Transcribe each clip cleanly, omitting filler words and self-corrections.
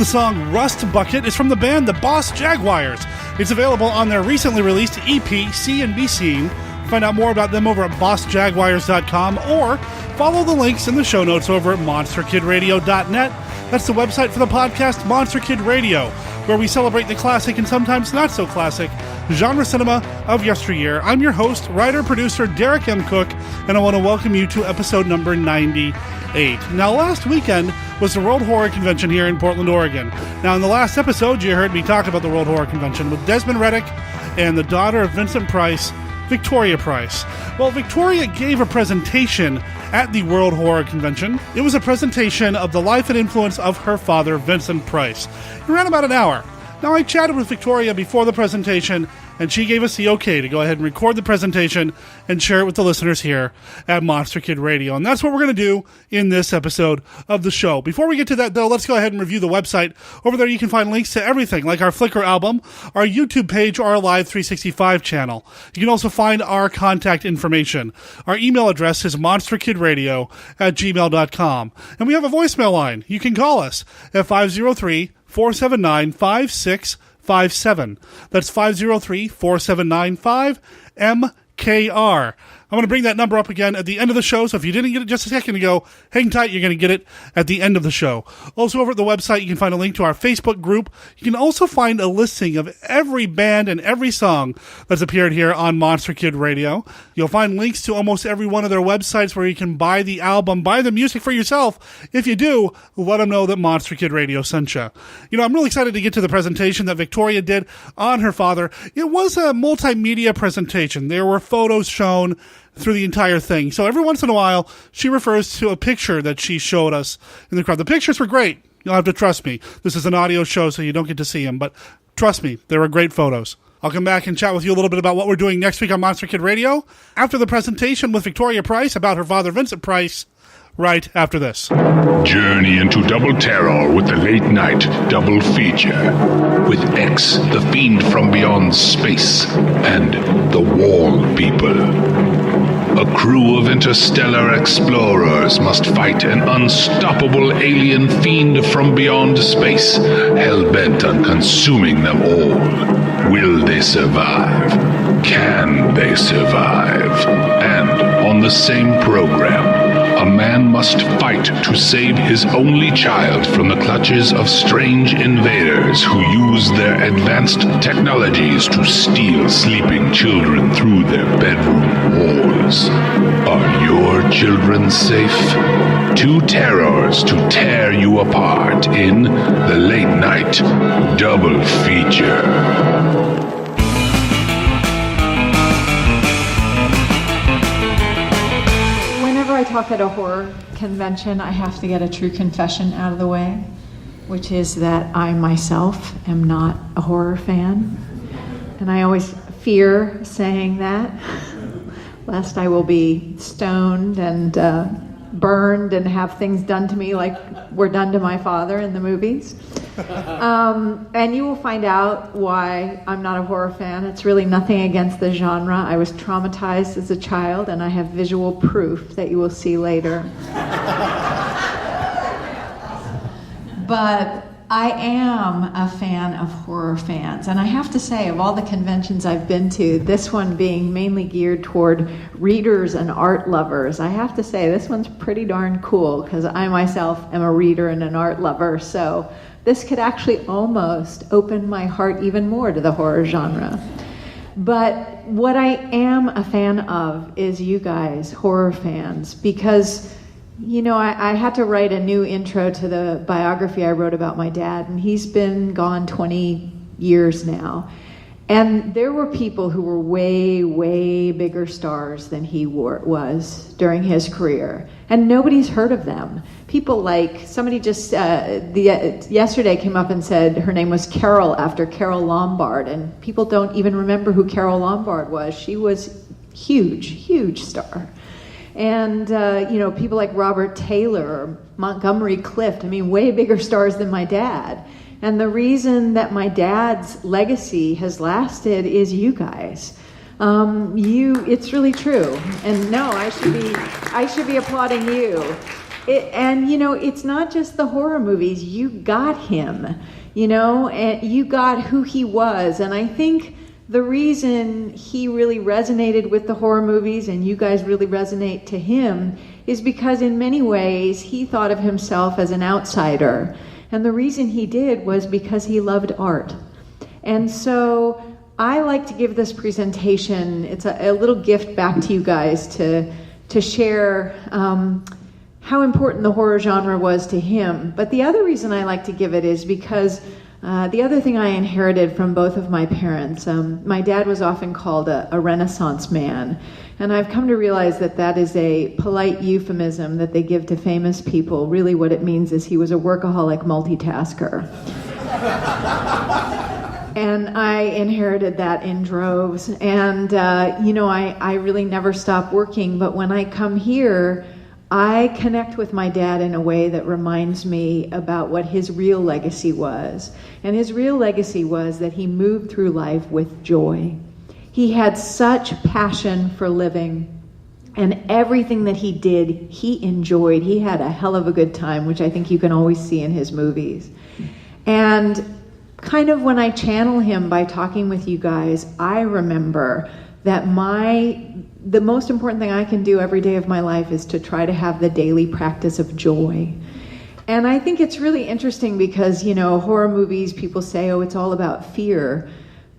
The song Rust Bucket is from the band The Boss Jaguars. It's available on their recently released EP, See and Be Seen. Find out more about them over at bossjaguars.com or follow the links in the show notes over at monsterkidradio.net. That's the website for the podcast Monster Kid Radio, where we celebrate the classic and sometimes not so classic genre cinema of yesteryear. I'm your host, writer-producer Derek M. Cook, and I want to welcome you to episode number 98. Now, last weekend was the World Horror Convention here in Portland, Oregon. Now, in the last episode, you heard me talk about the World Horror Convention with Desmond Reddick and the daughter of Vincent Price, Victoria Price. Well, Victoria gave a presentation at the World Horror Convention. It was a presentation of the life and influence of her father, Vincent Price. It ran about an hour. Now, I chatted with Victoria before the presentation, and she gave us the okay to go ahead and record the presentation and share it with the listeners here at Monster Kid Radio. And that's what we're going to do in this episode of the show. Before we get to that, though, let's go ahead and review the website. Over there, you can find links to everything, like our Flickr album, our YouTube page, or our Live 365 channel. You can also find our contact information. Our email address is monsterkidradio@gmail.com. And we have a voicemail line. You can call us at 503-479-5657. That's 503-479-5MKR. I'm going to bring that number up again at the end of the show, so if you didn't get it just a second ago, hang tight, you're going to get it at the end of the show. Also, over at the website, you can find a link to our Facebook group. You can also find a listing of every band and every song that's appeared here on Monster Kid Radio. You'll find links to almost every one of their websites where you can buy the album, buy the music for yourself. If you do, let them know that Monster Kid Radio sent you. You know, I'm really excited to get to the presentation that Victoria did on her father. It was a multimedia presentation. There were photos shown through the entire thing. So every once in a while, she refers to a picture that she showed us in the crowd. The pictures were great. You'll have to trust me. This is an audio show, so you don't get to see them. But trust me, they were great photos. I'll come back and chat with you a little bit about what we're doing next week on Monster Kid Radio after the presentation with Victoria Price about her father, Vincent Price, right after this. Journey into double terror with the late night double feature with X, the fiend from beyond space, and the Wall People. A crew of interstellar explorers must fight an unstoppable alien fiend from beyond space, hell-bent on consuming them all. Will they survive? Can they survive? And on the same program, a man must fight to save his only child from the clutches of strange invaders who use their advanced technologies to steal sleeping children through their bedroom walls. Are your children safe? Two terrors to tear you apart in the late night double feature. I talk at a horror convention, I have to get a true confession out of the way, which is that I myself am not a horror fan. And I always fear saying that, lest I will be stoned and burned and have things done to me like were done to my father in the movies. And you will find out why I'm not a horror fan. It's really nothing against the genre. I was traumatized as a child, and I have visual proof that you will see later. But I am a fan of horror fans, and I have to say, of all the conventions I've been to, this one being mainly geared toward readers and art lovers, I have to say this one's pretty darn cool, because I myself am a reader and an art lover, so this could actually almost open my heart even more to the horror genre. But what I am a fan of is you guys, horror fans, because you know, I had to write a new intro to the biography I wrote about my dad, and he's been gone 20 years now. And there were people who were way, way bigger stars than he was during his career. And nobody's heard of them. People like, somebody just yesterday came up and said her name was Carol after Carol Lombard, and people don't even remember who Carol Lombard was. She was huge, huge star. And, you know, people like Robert Taylor or Montgomery Clift, I mean, way bigger stars than my dad. And the reason that my dad's legacy has lasted is you guys. It's really true. And no, I should be applauding you. And it's not just the horror movies. You got him, and you got who he was. And I think the reason he really resonated with the horror movies and you guys really resonate to him is because in many ways he thought of himself as an outsider. And the reason he did was because he loved art. And so I like to give this presentation, it's a little gift back to you guys to share how important the horror genre was to him. But the other reason I like to give it is because the other thing I inherited from both of my parents, my dad was often called a Renaissance man. And I've come to realize that that is a polite euphemism that they give to famous people. Really what it means is he was a workaholic multitasker. And I inherited that in droves. And, I really never stop working. But when I come here, I connect with my dad in a way that reminds me about what his real legacy was. And his real legacy was that he moved through life with joy. He had such passion for living, and everything that he did, he enjoyed. He had a hell of a good time, which I think you can always see in his movies. And kind of when I channel him by talking with you guys, I remember that the most important thing I can do every day of my life is to try to have the daily practice of joy. And I think it's really interesting because, horror movies, people say, oh, it's all about fear.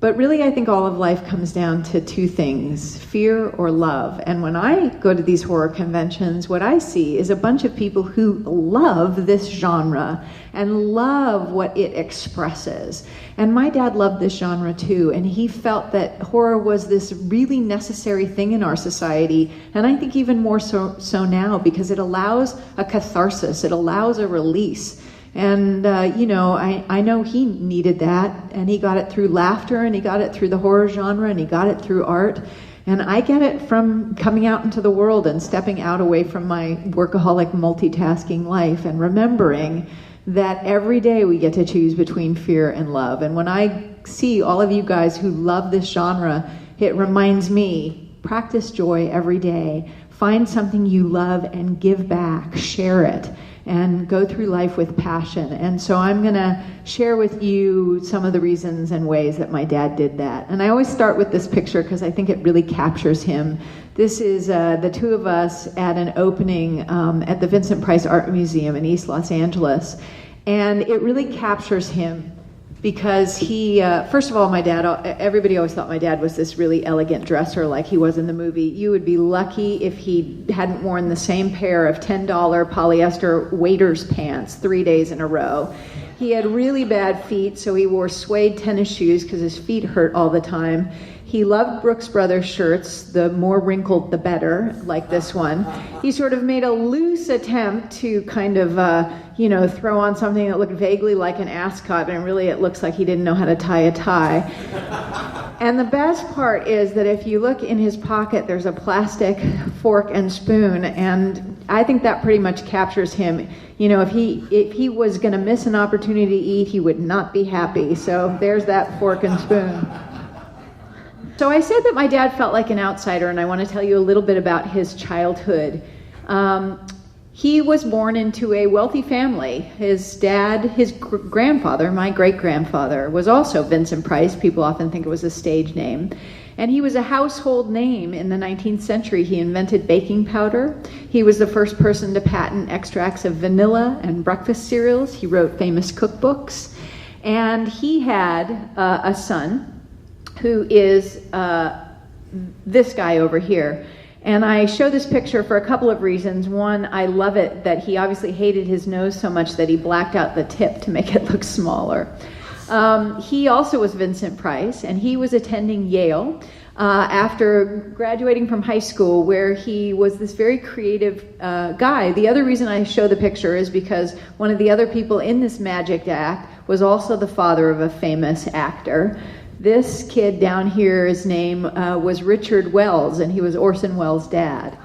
But really, I think all of life comes down to two things, fear or love. And when I go to these horror conventions, what I see is a bunch of people who love this genre and love what it expresses. And my dad loved this genre too, and he felt that horror was this really necessary thing in our society, and I think even more so now, because it allows a catharsis, it allows a release. And, I know he needed that, and he got it through laughter, and he got it through the horror genre, and he got it through art. And I get it from coming out into the world and stepping out away from my workaholic multitasking life and remembering that every day we get to choose between fear and love. And when I see all of you guys who love this genre, it reminds me, practice joy every day. Find something you love and give back, share it, and go through life with passion. And so I'm going to share with you some of the reasons and ways that my dad did that. And I always start with this picture because I think it really captures him. This is the two of us at an opening at the Vincent Price Art Museum in East Los Angeles. And it really captures him because he, first of all, my dad, everybody always thought my dad was this really elegant dresser like he was in the movie. You would be lucky if he hadn't worn the same pair of $10 polyester waiter's pants 3 days in a row. He had really bad feet, so he wore suede tennis shoes because his feet hurt all the time. He loved Brooks Brothers shirts, the more wrinkled the better, like this one. He sort of made a loose attempt to kind of, throw on something that looked vaguely like an ascot, and really it looks like he didn't know how to tie a tie. And the best part is that if you look in his pocket, there's a plastic fork and spoon, and I think that pretty much captures him. If he was going to miss an opportunity to eat, he would not be happy. So there's that fork and spoon. So I said that my dad felt like an outsider, and I want to tell you a little bit about his childhood. He was born into a wealthy family. His dad, his grandfather, my great-grandfather, was also Vincent Price. People often think it was a stage name. And he was a household name in the 19th century. He invented baking powder. He was the first person to patent extracts of vanilla and breakfast cereals. He wrote famous cookbooks. And he had a son who is this guy over here. And I show this picture for a couple of reasons. One, I love it that he obviously hated his nose so much that he blacked out the tip to make it look smaller. He also was Vincent Price, and he was attending Yale after graduating from high school, where he was this very creative guy. The other reason I show the picture is because one of the other people in this magic act was also the father of a famous actor. This kid down here, his name was Richard Wells, and he was Orson Welles' dad.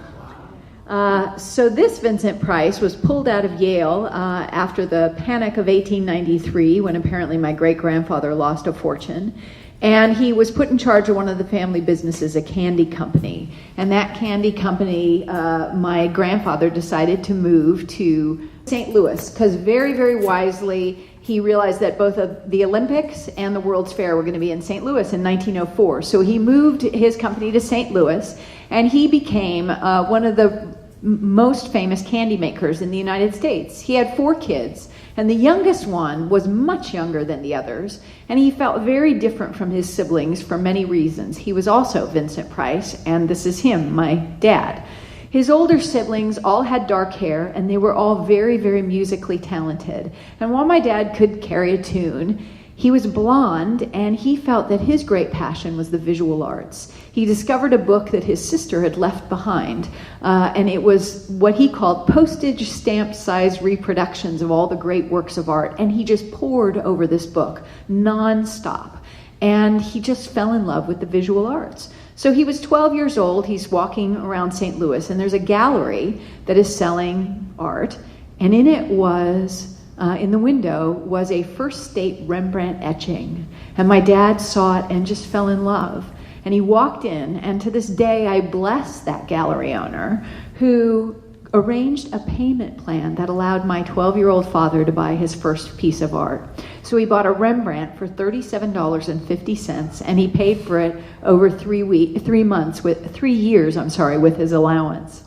So this Vincent Price was pulled out of Yale after the Panic of 1893, when apparently my great-grandfather lost a fortune. And he was put in charge of one of the family businesses, a candy company. And that candy company, my grandfather decided to move to St. Louis, because very, very wisely, he realized that both of the Olympics and the World's Fair were going to be in St. Louis in 1904. So he moved his company to St. Louis, and he became one of the most famous candy makers in the United States. He had 4 kids, and the youngest one was much younger than the others, and he felt very different from his siblings for many reasons. He was also Vincent Price, and this is him, my dad. His older siblings all had dark hair, and they were all very, very musically talented. And while my dad could carry a tune, he was blonde, and he felt that his great passion was the visual arts. He discovered a book that his sister had left behind, and it was what he called postage stamp-sized reproductions of all the great works of art, and he just pored over this book nonstop. And he just fell in love with the visual arts. So he was 12 years old, he's walking around St. Louis, and there's a gallery that is selling art, and in it was, in the window, was a First State Rembrandt etching. And my dad saw it and just fell in love. And he walked in, and to this day I bless that gallery owner who arranged a payment plan that allowed my 12-year-old father to buy his first piece of art. So he bought a Rembrandt for $37.50, and he paid for it over 3 years, with his allowance.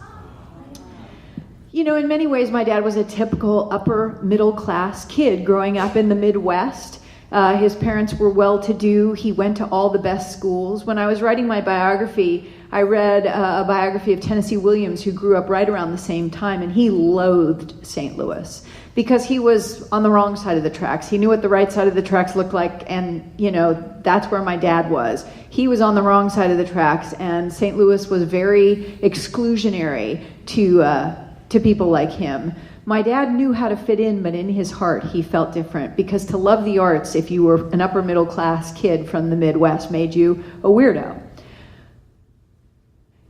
You know, in many ways, my dad was a typical upper middle class kid growing up in the Midwest. His parents were well-to-do. He went to all the best schools. When I was writing my biography, I read a biography of Tennessee Williams, who grew up right around the same time, and he loathed St. Louis because he was on the wrong side of the tracks. He knew what the right side of the tracks looked like, and, you know, that's where my dad was. He was on the wrong side of the tracks, and St. Louis was very exclusionary to people like him. My dad knew how to fit in, but in his heart he felt different, because to love the arts, if you were an upper middle class kid from the Midwest, made you a weirdo.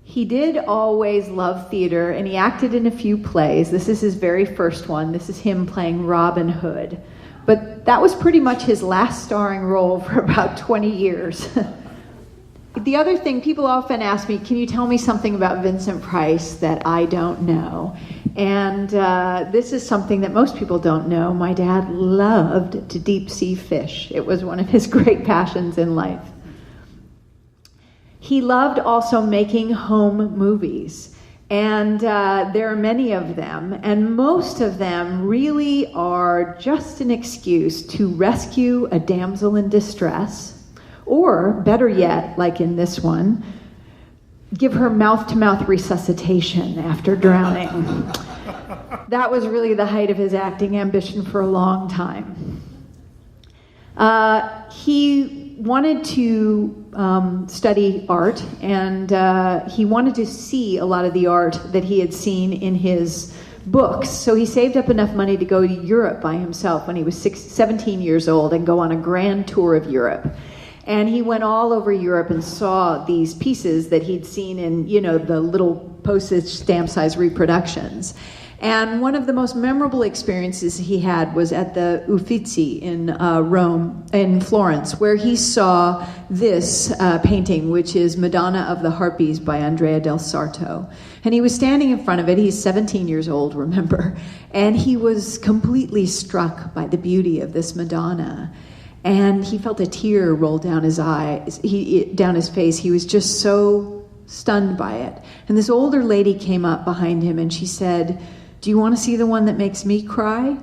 He did always love theater, and he acted in a few plays. This is his very first one. This is him playing Robin Hood. But that was pretty much his last starring role for about 20 years. The other thing, people often ask me, can you tell me something about Vincent Price that I don't know? And this is something that most people don't know. My dad loved to deep sea fish. It was one of his great passions in life. He loved also making home movies. And there are many of them, and most of them really are just an excuse to rescue a damsel in distress, or better yet, like in this one, give her mouth-to-mouth resuscitation after drowning. That was really the height of his acting ambition for a long time. He wanted to study art, and he wanted to see a lot of the art that he had seen in his books. So he saved up enough money to go to Europe by himself when he was 17 years old and go on a grand tour of Europe. And he went all over Europe and saw these pieces that he'd seen in, you know, the little postage stamp-sized reproductions. And one of the most memorable experiences he had was at the Uffizi in Rome, in Florence, where he saw this painting, which is Madonna of the Harpies by Andrea del Sarto. And he was standing in front of it. He's 17 years old, remember, and he was completely struck by the beauty of this Madonna. And he felt a tear roll down his eyes, down his face. He was just so stunned by it. And this older lady came up behind him and she said, "Do you want to see the one that makes me cry?"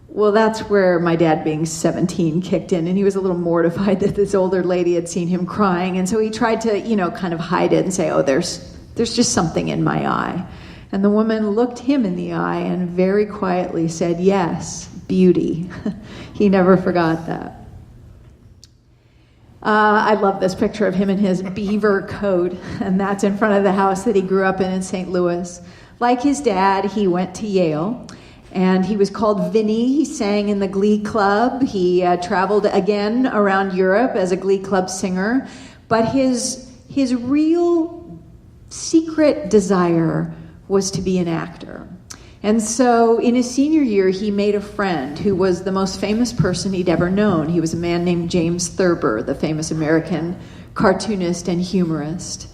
Well, that's where my dad, being 17, kicked in, and he was a little mortified that this older lady had seen him crying. And so he tried to, you know, kind of hide it and say, "Oh, there's just something in my eye." And the woman looked him in the eye and very quietly said, "Yes, beauty." He never forgot that. I love this picture of him in his beaver coat, and that's in front of the house that he grew up in St. Louis. Like his dad, he went to Yale, and he was called Vinny. He sang in the Glee Club. He traveled again around Europe as a Glee Club singer. But his real secret desire was to be an actor. And so in his senior year, he made a friend who was the most famous person he'd ever known. He was a man named James Thurber, the famous American cartoonist and humorist.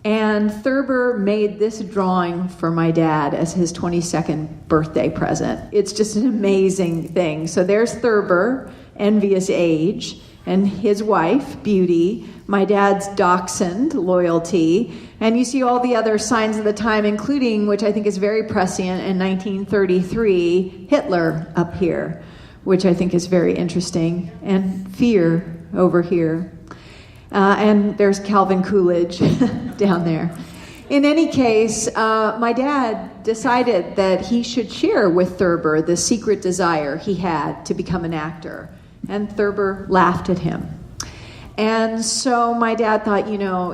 And Thurber made this drawing for my dad as his 22nd birthday present. It's just an amazing thing. So there's Thurber, envious age, and his wife, Beauty, my dad's dachshund, Loyalty, and you see all the other signs of the time, including, which I think is very prescient, in 1933, Hitler up here, which I think is very interesting, and Fear over here. And there's Calvin Coolidge down there. In any case, my dad decided that he should share with Thurber the secret desire he had to become an actor. And Thurber laughed at him. And so my dad thought,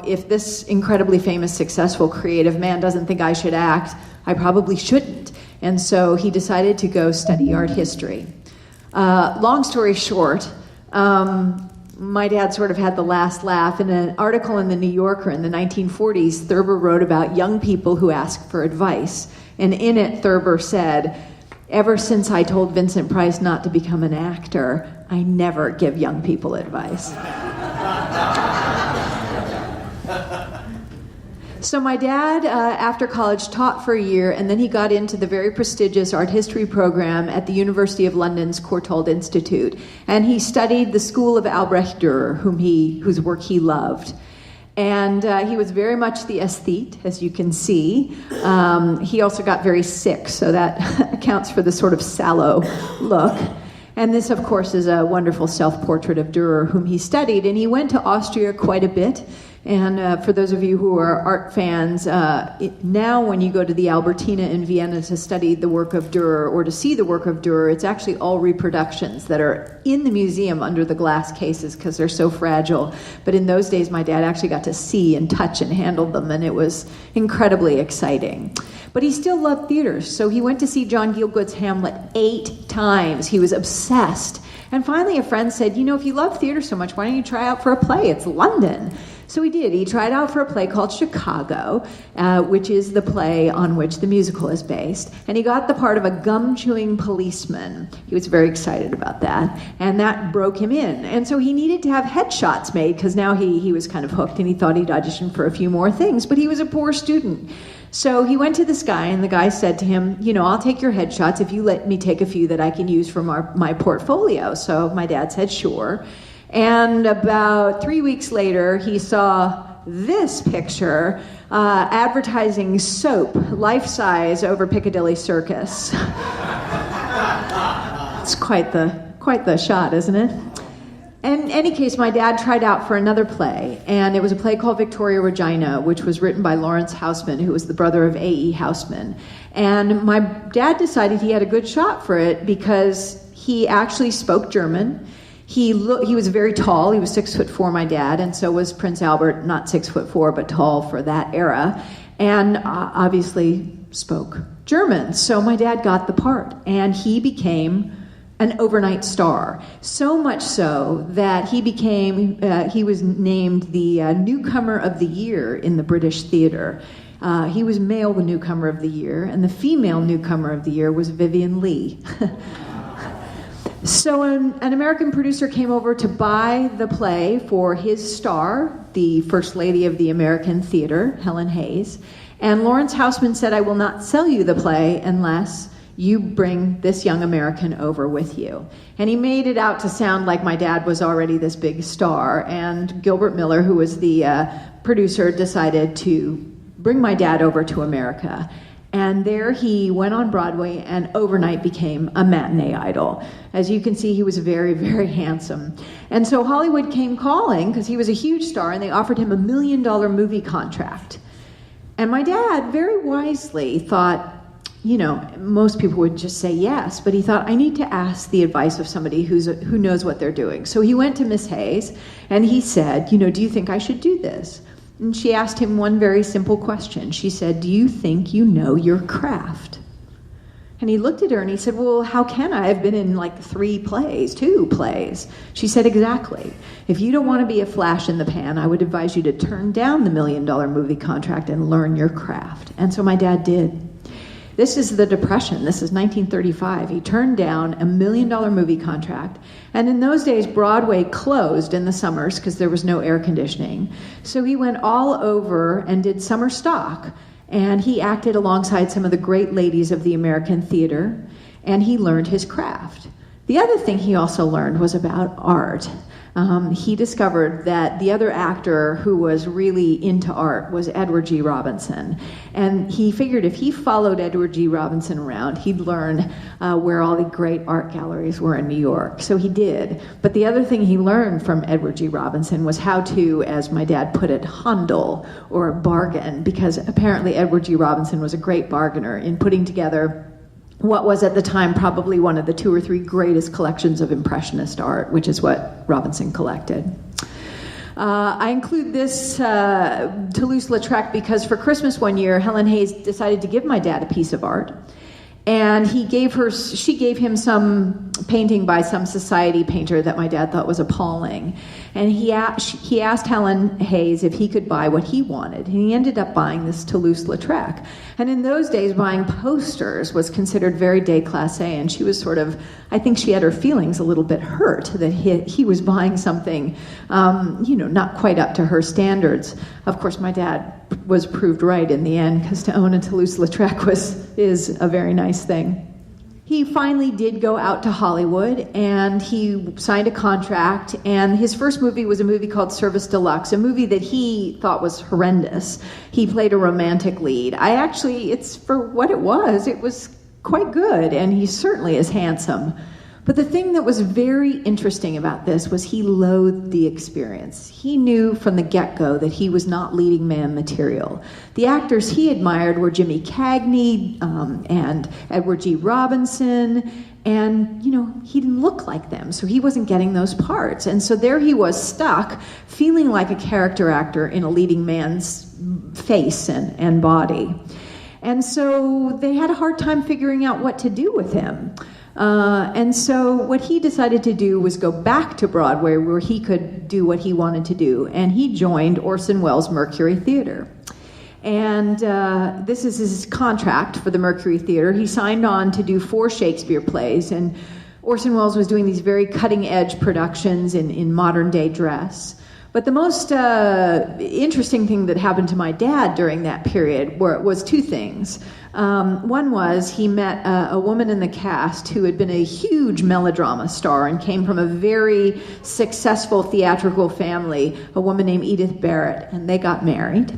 if this incredibly famous, successful, creative man doesn't think I should act, I probably shouldn't. And so he decided to go study art history. Long story short, my dad sort of had the last laugh. In an article in the New Yorker in the 1940s, Thurber wrote about young people who ask for advice. And in it, Thurber said, "Ever since I told Vincent Price not to become an actor, I never give young people advice." So my dad, after college, taught for a year, and then he got into the very prestigious art history program at the University of London's Courtauld Institute. And he studied the school of Albrecht Dürer, whose work he loved. And he was very much the aesthete, as you can see. He also got very sick, so that accounts for the sort of sallow look. And this, of course, is a wonderful self-portrait of Dürer, whom he studied. And he went to Austria quite a bit. And for those of you who are art fans, now when you go to the Albertina in Vienna to study the work of Dürer or to see the work of Dürer, it's actually all reproductions that are in the museum under the glass cases because they're so fragile. But in those days, my dad actually got to see and touch and handle them, and it was incredibly exciting. But he still loved theater, so he went to see John Gielgud's Hamlet 8 times. He was obsessed. And finally a friend said, if you love theater so much, why don't you try out for a play? It's London. So he did. He tried out for a play called Chicago, which is the play on which the musical is based. And he got the part of a gum-chewing policeman. He was very excited about that. And that broke him in. And so he needed to have headshots made because now he was kind of hooked and he thought he'd audition for a few more things. But he was a poor student. So he went to this guy, and the guy said to him, I'll take your headshots if you let me take a few that I can use for my portfolio. So my dad said, sure. And about 3 weeks later, he saw this picture advertising soap, life-size, over Piccadilly Circus. It's quite the shot, isn't it? In any case, my dad tried out for another play, and it was a play called Victoria Regina, which was written by Lawrence Houseman, who was the brother of A.E. Houseman. And my dad decided he had a good shot for it because he actually spoke German. He was very tall. He was 6'4", my dad, and so was Prince Albert, not 6'4", but tall for that era, and obviously spoke German. So my dad got the part, and he became an overnight star. So much so that he was named the newcomer of the year in the British theater. He was male the newcomer of the year, and the female newcomer of the year was Vivian Leigh. So an American producer came over to buy the play for his star, the First Lady of the American Theater, Helen Hayes. And Lawrence Houseman said, "I will not sell you the play unless you bring this young American over with you." And he made it out to sound like my dad was already this big star. And Gilbert Miller, who was the producer, decided to bring my dad over to America. And there he went on Broadway and overnight became a matinee idol. As you can see, he was very, very handsome. And so Hollywood came calling because he was a huge star, and they offered him $1 million movie contract. And my dad, very wisely, thought, most people would just say yes, but he thought, I need to ask the advice of somebody who knows what they're doing. So he went to Miss Hayes, and he said, do you think I should do this? And she asked him one very simple question. She said, do you think you know your craft? And he looked at her and he said, well, how can I? I've been in 2 plays. She said, exactly. If you don't want to be a flash in the pan, I would advise you to turn down the $1 million movie contract and learn your craft. And so my dad did. This is the Depression. This is 1935. He turned down a $1 million movie contract. And in those days, Broadway closed in the summers because there was no air conditioning. So he went all over and did summer stock. And he acted alongside some of the great ladies of the American theater. And he learned his craft. The other thing he also learned was about art. He discovered that the other actor who was really into art was Edward G. Robinson. And he figured if he followed Edward G. Robinson around, he'd learn where all the great art galleries were in New York. So he did. But the other thing he learned from Edward G. Robinson was how to, as my dad put it, handle or bargain, because apparently Edward G. Robinson was a great bargainer in putting together what was at the time probably one of the 2 or 3 greatest collections of Impressionist art, which is what Robinson collected. I include this Toulouse-Lautrec because for Christmas one year, Helen Hayes decided to give my dad a piece of art. And she gave him some painting by some society painter that my dad thought was appalling. And he asked Helen Hayes if he could buy what he wanted. And he ended up buying this Toulouse-Lautrec. And in those days, buying posters was considered very déclassé. And she was sort of, I think she had her feelings a little bit hurt that he was buying something, not quite up to her standards. Of course, my dad was proved right in the end, because to own a Toulouse-Lautrec is a very nice thing. He finally did go out to Hollywood, and he signed a contract, and his first movie was a movie called Service Deluxe, a movie that he thought was horrendous. He played a romantic lead. It's for what it was quite good, and he certainly is handsome. But the thing that was very interesting about this was he loathed the experience. He knew from the get-go that he was not leading man material. The actors he admired were Jimmy Cagney and Edward G. Robinson, and, he didn't look like them, so he wasn't getting those parts. And so there he was stuck, feeling like a character actor in a leading man's face and body. And so they had a hard time figuring out what to do with him. And so what he decided to do was go back to Broadway where he could do what he wanted to do. And he joined Orson Welles' Mercury Theater. And this is his contract for the Mercury Theater. He signed on to do 4 Shakespeare plays. And Orson Welles was doing these very cutting-edge productions in modern-day dress. But the most interesting thing that happened to my dad during that period was 2 things. One was he met a woman in the cast who had been a huge melodrama star and came from a very successful theatrical family, a woman named Edith Barrett, and they got married.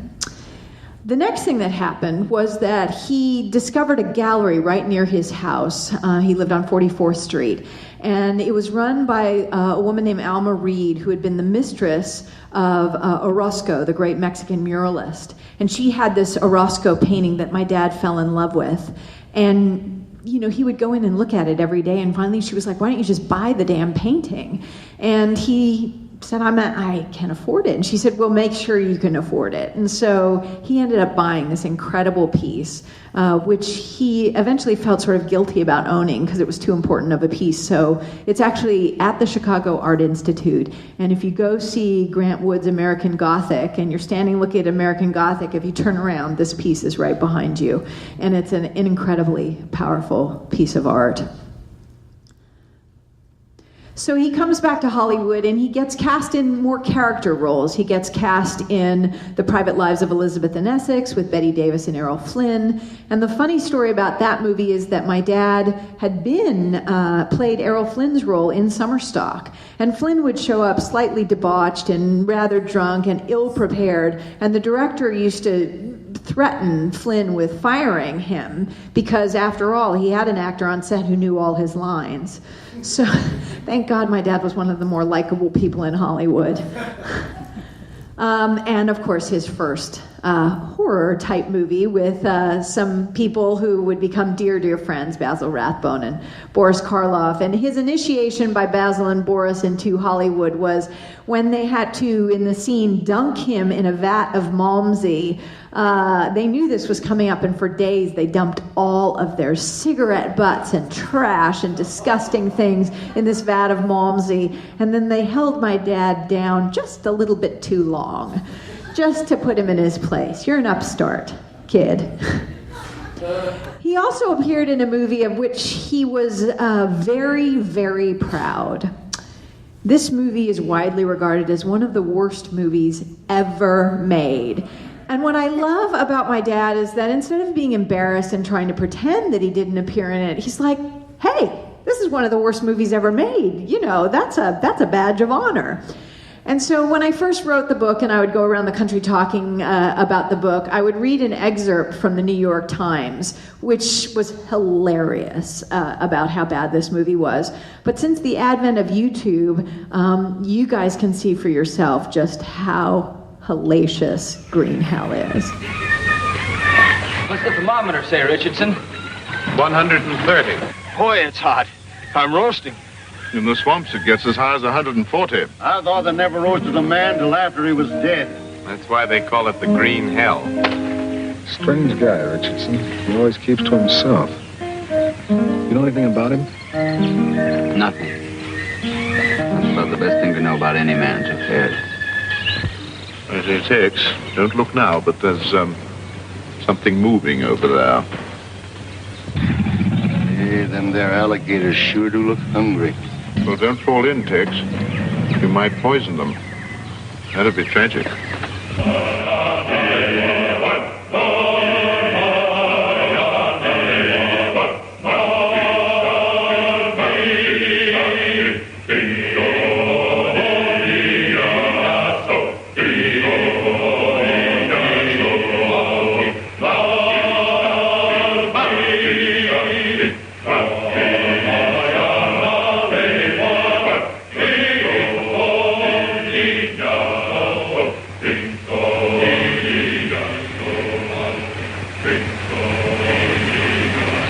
The next thing that happened was that he discovered a gallery right near his house. He lived on 44th Street. And it was run by a woman named Alma Reed, who had been the mistress of Orozco, the great Mexican muralist. And she had this Orozco painting that my dad fell in love with. And, he would go in and look at it every day. And finally she was like, why don't you just buy the damn painting? And he said, I can't afford it. And she said, well, make sure you can afford it. And so he ended up buying this incredible piece, which he eventually felt sort of guilty about owning because it was too important of a piece. So it's actually at the Chicago Art Institute. And if you go see Grant Wood's American Gothic and you're standing looking at American Gothic, if you turn around, this piece is right behind you. And it's an incredibly powerful piece of art. So he comes back to Hollywood and he gets cast in more character roles. He gets cast in The Private Lives of Elizabeth and Essex with Bette Davis and Errol Flynn. And the funny story about that movie is that my dad had played Errol Flynn's role in Summer Stock. And Flynn would show up slightly debauched and rather drunk and ill-prepared. And the director used to threaten Flynn with firing him because, after all, he had an actor on set who knew all his lines. So thank God my dad was one of the more likable people in Hollywood. And, of course, his first horror-type movie with some people who would become dear, dear friends, Basil Rathbone and Boris Karloff. And his initiation by Basil and Boris into Hollywood was when they had to, in the scene, dunk him in a vat of Malmsey. They knew this was coming up, and for days they dumped all of their cigarette butts and trash and disgusting things in this vat of Malmsey, and then they held my dad down just a little bit too long, just to put him in his place. You're an upstart kid. He also appeared in a movie of which he was very, very proud. This movie is widely regarded as one of the worst movies ever made. And what I love about my dad is that instead of being embarrassed and trying to pretend that he didn't appear in it, he's like, hey, this is one of the worst movies ever made. You know, that's a badge of honor. And so when I first wrote the book and I would go around the country talking about the book, I would read an excerpt from the New York Times, which was hilarious about how bad this movie was. But since the advent of YouTube, you guys can see for yourself just how hellacious green hell is. What's the thermometer say, Richardson? 130. Boy, it's hot. I'm roasting. In the swamps, it gets as high as 140. I thought they never roasted a man till after he was dead. That's why they call it the green hell. Strange guy, Richardson. He always keeps to himself. You know anything about him? Nothing. That's about the best thing to know about any man's affairs. Tex, don't look now, but there's something moving over there. Hey, them there alligators sure do look hungry. Well, don't fall in, Tex. You might poison them. That'd be tragic.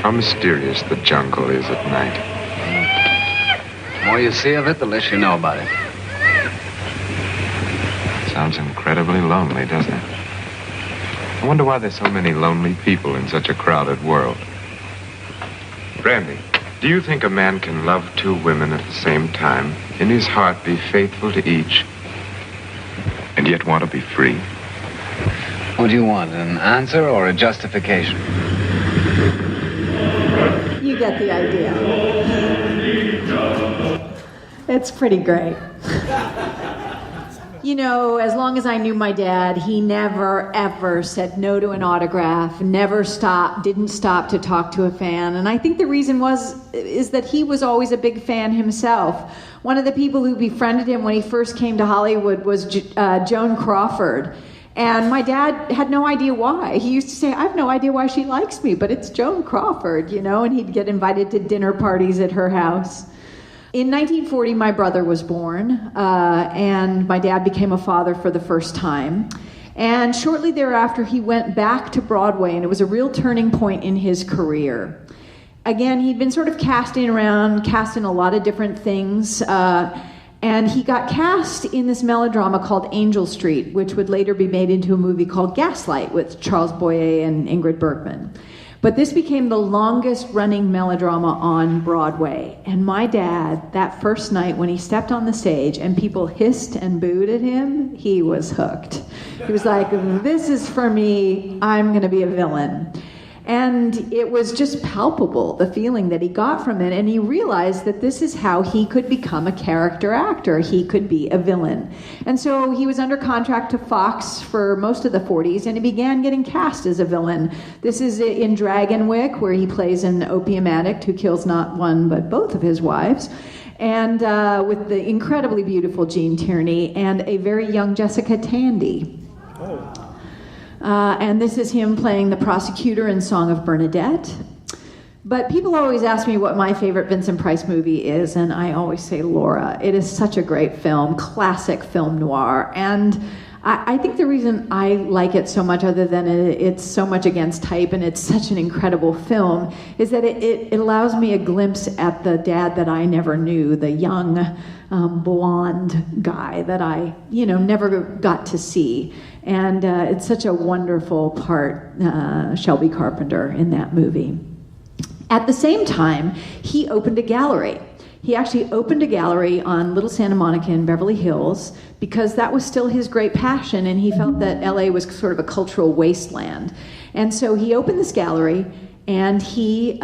How mysterious the jungle is at night. The more you see of it, the less you know about it. Sounds incredibly lonely, doesn't it? I wonder why there's so many lonely people in such a crowded world. Brandy, do you think a man can love two women at the same time, in his heart be faithful to each, and yet want to be free? What do you want, an answer or a justification? You get the idea. It's pretty great. You know, as long as I knew my dad, he never, ever said no to an autograph, didn't stop to talk to a fan. And I think the reason is that he was always a big fan himself. One of the people who befriended him when he first came to Hollywood was Joan Crawford. And my dad had no idea why. He used to say, I have no idea why she likes me, but it's Joan Crawford, you know, and he'd get invited to dinner parties at her house. In 1940, my brother was born, and my dad became a father for the first time. And shortly thereafter, he went back to Broadway, and it was a real turning point in his career. Again, he'd been sort of cast in a lot of different things, and he got cast in this melodrama called Angel Street, which would later be made into a movie called Gaslight with Charles Boyer and Ingrid Bergman. But this became the longest running melodrama on Broadway. And my dad, that first night when he stepped on the stage and people hissed and booed at him, he was hooked. He was like, this is for me, I'm going to be a villain. And it was just palpable, the feeling that he got from it. And he realized that this is how he could become a character actor. He could be a villain. And so he was under contract to Fox for most of the 40s, and he began getting cast as a villain. This is in Dragonwyck, where he plays an opium addict who kills not one but both of his wives. And with the incredibly beautiful Jean Tierney and a very young Jessica Tandy. And this is him playing the prosecutor in Song of Bernadette. But people always ask me what my favorite Vincent Price movie is, and I always say Laura. It is such a great film, classic film noir. And I think the reason I like it so much, other than it's so much against type and it's such an incredible film, is that it allows me a glimpse at the dad that I never knew, the young, blonde guy that I, never got to see. And it's such a wonderful part, Shelby Carpenter, in that movie. At the same time, he opened a gallery. He actually opened a gallery on Little Santa Monica in Beverly Hills because that was still his great passion, and he felt that LA was sort of a cultural wasteland. And so he opened this gallery, and he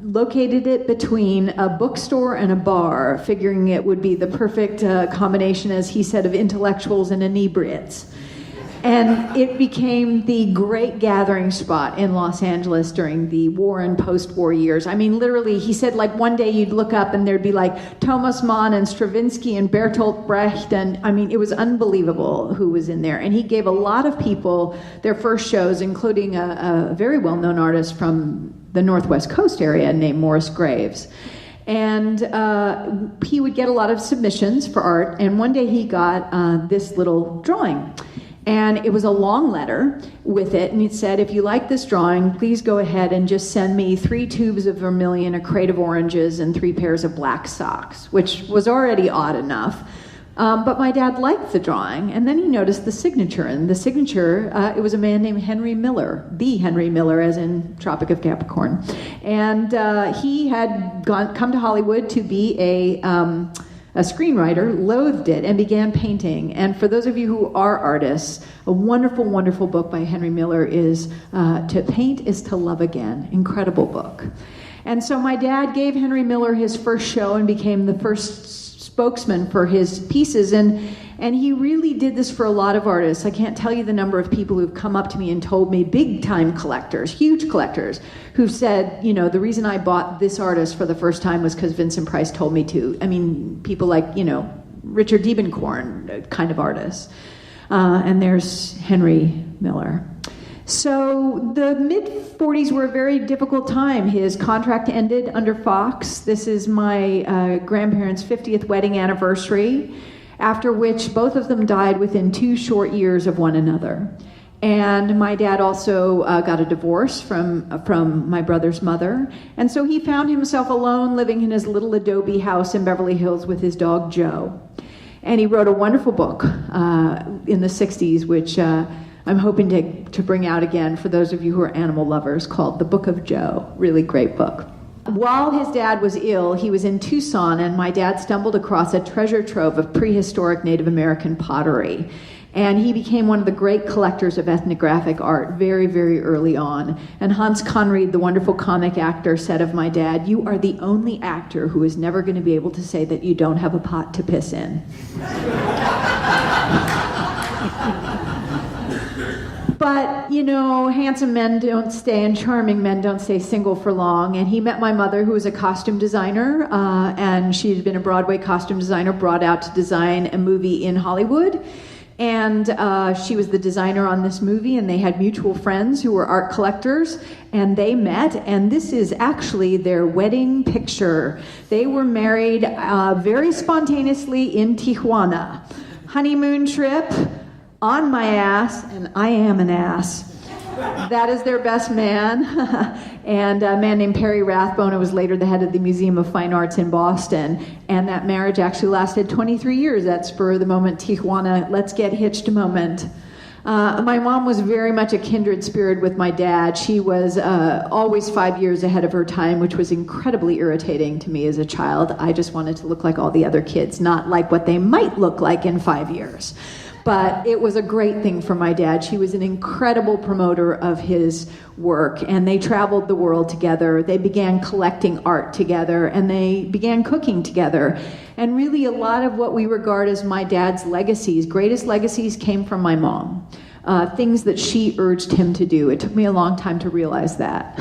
located it between a bookstore and a bar, figuring it would be the perfect combination, as he said, of intellectuals and inebriates. And it became the great gathering spot in Los Angeles during the war and post-war years. I mean, literally, he said, like, one day you'd look up and there'd be like Thomas Mann and Stravinsky and Bertolt Brecht, and I mean, it was unbelievable who was in there. And he gave a lot of people their first shows, including a very well-known artist from the Northwest Coast area named Morris Graves. And he would get a lot of submissions for art, and one day he got this little drawing. And it was a long letter with it, and it said, if you like this drawing, please go ahead and just send me 3 tubes of vermilion, a crate of oranges, and 3 pairs of black socks, which was already odd enough. But my dad liked the drawing, and then he noticed the signature. And the signature, it was a man named Henry Miller, the Henry Miller, as in Tropic of Capricorn. And he had come to Hollywood to be a screenwriter, loathed it, and began painting. And for those of you who are artists, a wonderful, wonderful book by Henry Miller is To Paint is to Love Again. Incredible book. And so my dad gave Henry Miller his first show and became the first spokesman for his pieces. And he really did this for a lot of artists. I can't tell you the number of people who've come up to me and told me, big-time collectors, huge collectors, who've said, you know, the reason I bought this artist for the first time was because Vincent Price told me to. I mean, people like, you know, Richard Diebenkorn kind of artists. And there's Henry Miller. So the mid-40s were a very difficult time. His contract ended under Fox. This is my grandparents' 50th wedding anniversary, after which both of them died within 2 short years of one another. And my dad also got a divorce from my brother's mother. And so he found himself alone living in his little adobe house in Beverly Hills with his dog Joe. And he wrote a wonderful book in the 60s, which I'm hoping to bring out again for those of you who are animal lovers, called The Book of Joe. Really great book. While his dad was ill, he was in Tucson, and my dad stumbled across a treasure trove of prehistoric Native American pottery. And he became one of the great collectors of ethnographic art very, very early on. And Hans Conried, the wonderful comic actor, said of my dad, "You are the only actor who is never going to be able to say that you don't have a pot to piss in." But, you know, handsome men don't stay and charming men don't stay single for long. And he met my mother, who was a costume designer, and she had been a Broadway costume designer brought out to design a movie in Hollywood. And she was the designer on this movie, and they had mutual friends who were art collectors, and they met, and this is actually their wedding picture. They were married very spontaneously in Tijuana. Honeymoon trip, on my ass, and I am an ass. That is their best man, and a man named Perry Rathbone, who was later the head of the Museum of Fine Arts in Boston. And that marriage actually lasted 23 years, that spur of the moment Tijuana, let's get hitched moment. My mom was very much a kindred spirit with my dad. She was always 5 years ahead of her time, which was incredibly irritating to me as a child. I just wanted to look like all the other kids, not like what they might look like in 5 years. But it was a great thing for my dad. She was an incredible promoter of his work, and they traveled the world together. They began collecting art together, and they began cooking together. And really, a lot of what we regard as my dad's legacies, greatest legacies, came from my mom. Things that she urged him to do. It took me a long time to realize that.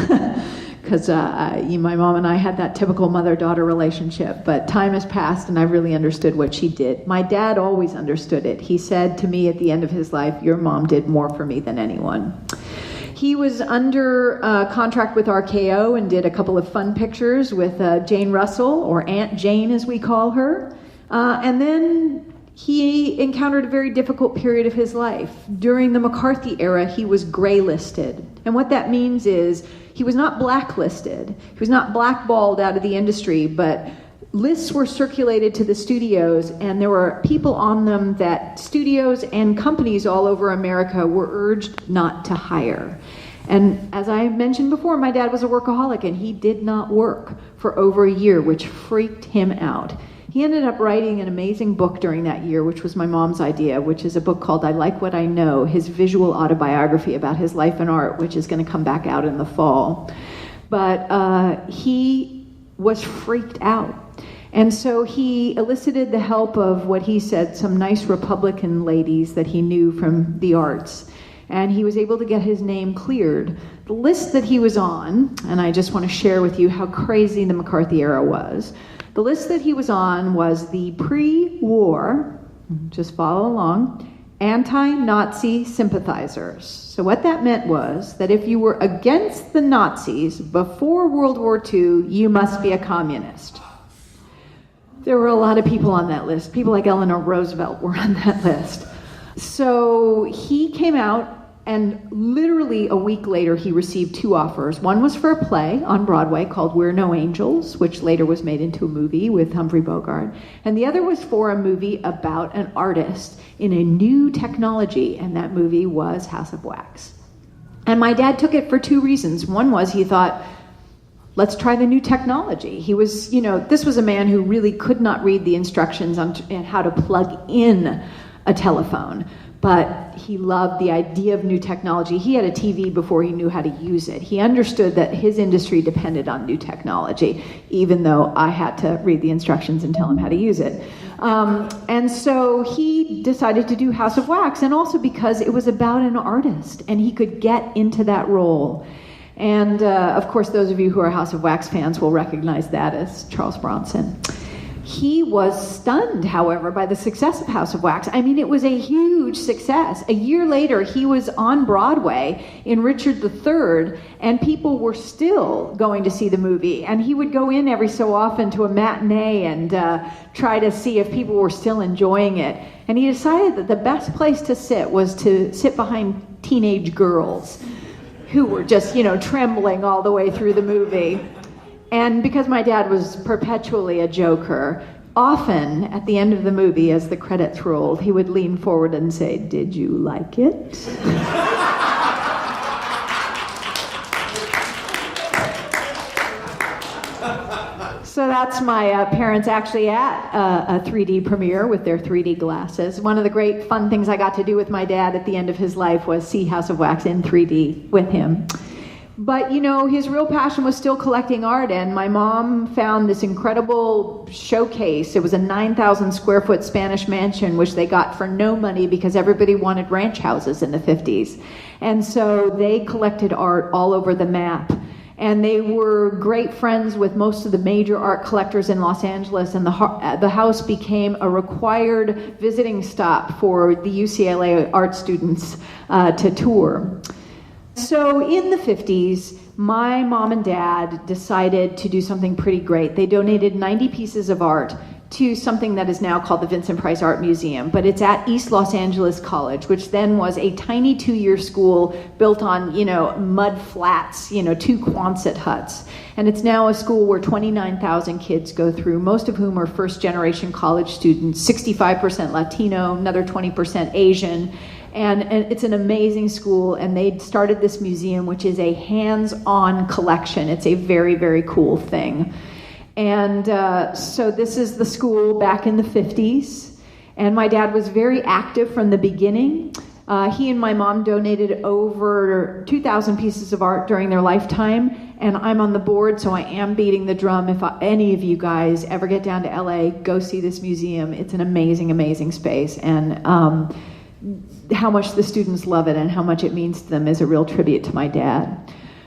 Because my mom and I had that typical mother-daughter relationship, but time has passed and I've really understood what she did. My dad always understood it. He said to me at the end of his life, "Your mom did more for me than anyone." He was under contract with RKO and did a couple of fun pictures with Jane Russell, or Aunt Jane as we call her, and then he encountered a very difficult period of his life. During the McCarthy era, he was gray-listed. And what that means is he was not blacklisted. He was not blackballed out of the industry, but lists were circulated to the studios, and there were people on them that studios and companies all over America were urged not to hire. And as I mentioned before, my dad was a workaholic, and he did not work for over a year, which freaked him out. He ended up writing an amazing book during that year, which was my mom's idea, which is a book called I Like What I Know, his visual autobiography about his life and art, which is going to come back out in the fall. but he was freaked out. And so he elicited the help of what he said, some nice Republican ladies that he knew from the arts. And he was able to get his name cleared. The list that he was on, and I just want to share with you how crazy the McCarthy era was. The list that he was on was the pre-war, just follow along, anti-Nazi sympathizers. So what that meant was that if you were against the Nazis before World War II, you must be a communist. There were a lot of people on that list. People like Eleanor Roosevelt were on that list. So he came out, and literally a week later he received 2 offers. One was for a play on Broadway called We're No Angels, which later was made into a movie with Humphrey Bogart. And the other was for a movie about an artist in a new technology, and that movie was House of Wax. And my dad took it for 2 reasons. One was he thought, let's try the new technology. He was, this was a man who really could not read the instructions on how to plug in a telephone, but he loved the idea of new technology. He had a TV before he knew how to use it. He understood that his industry depended on new technology, even though I had to read the instructions and tell him how to use it. And so he decided to do House of Wax, and also because it was about an artist, and he could get into that role. And of course, those of you who are House of Wax fans will recognize that as Charles Bronson. He was stunned, however, by the success of House of Wax. I mean, it was a huge success. A year later, he was on Broadway in Richard III, and people were still going to see the movie. And he would go in every so often to a matinee and try to see if people were still enjoying it. And he decided that the best place to sit was to sit behind teenage girls who were just, trembling all the way through the movie. And because my dad was perpetually a joker, often at the end of the movie, as the credits rolled, he would lean forward and say, "Did you like it?" So that's my parents actually at a 3D premiere with their 3D glasses. One of the great fun things I got to do with my dad at the end of his life was see House of Wax in 3D with him. But, his real passion was still collecting art, and my mom found this incredible showcase. It was a 9,000 square foot Spanish mansion, which they got for no money because everybody wanted ranch houses in the 50s. And so they collected art all over the map. And they were great friends with most of the major art collectors in Los Angeles, and the house became a required visiting stop for the UCLA art students to tour. So in the 50s, my mom and dad decided to do something pretty great. They donated 90 pieces of art to something that is now called the Vincent Price Art Museum, but it's at East Los Angeles College, which then was a tiny 2-year school built on, mud flats, 2 Quonset huts. And it's now a school where 29,000 kids go through, most of whom are first-generation college students, 65% Latino, another 20% Asian. And it's an amazing school, and they started this museum, which is a hands-on collection. It's a very, very cool thing. And so this is the school back in the 50s, and my dad was very active from the beginning. He and my mom donated over 2,000 pieces of art during their lifetime, and I'm on the board, so I am beating the drum. If any of you guys ever get down to LA, go see this museum. It's an amazing, amazing space, and how much the students love it and how much it means to them is a real tribute to my dad.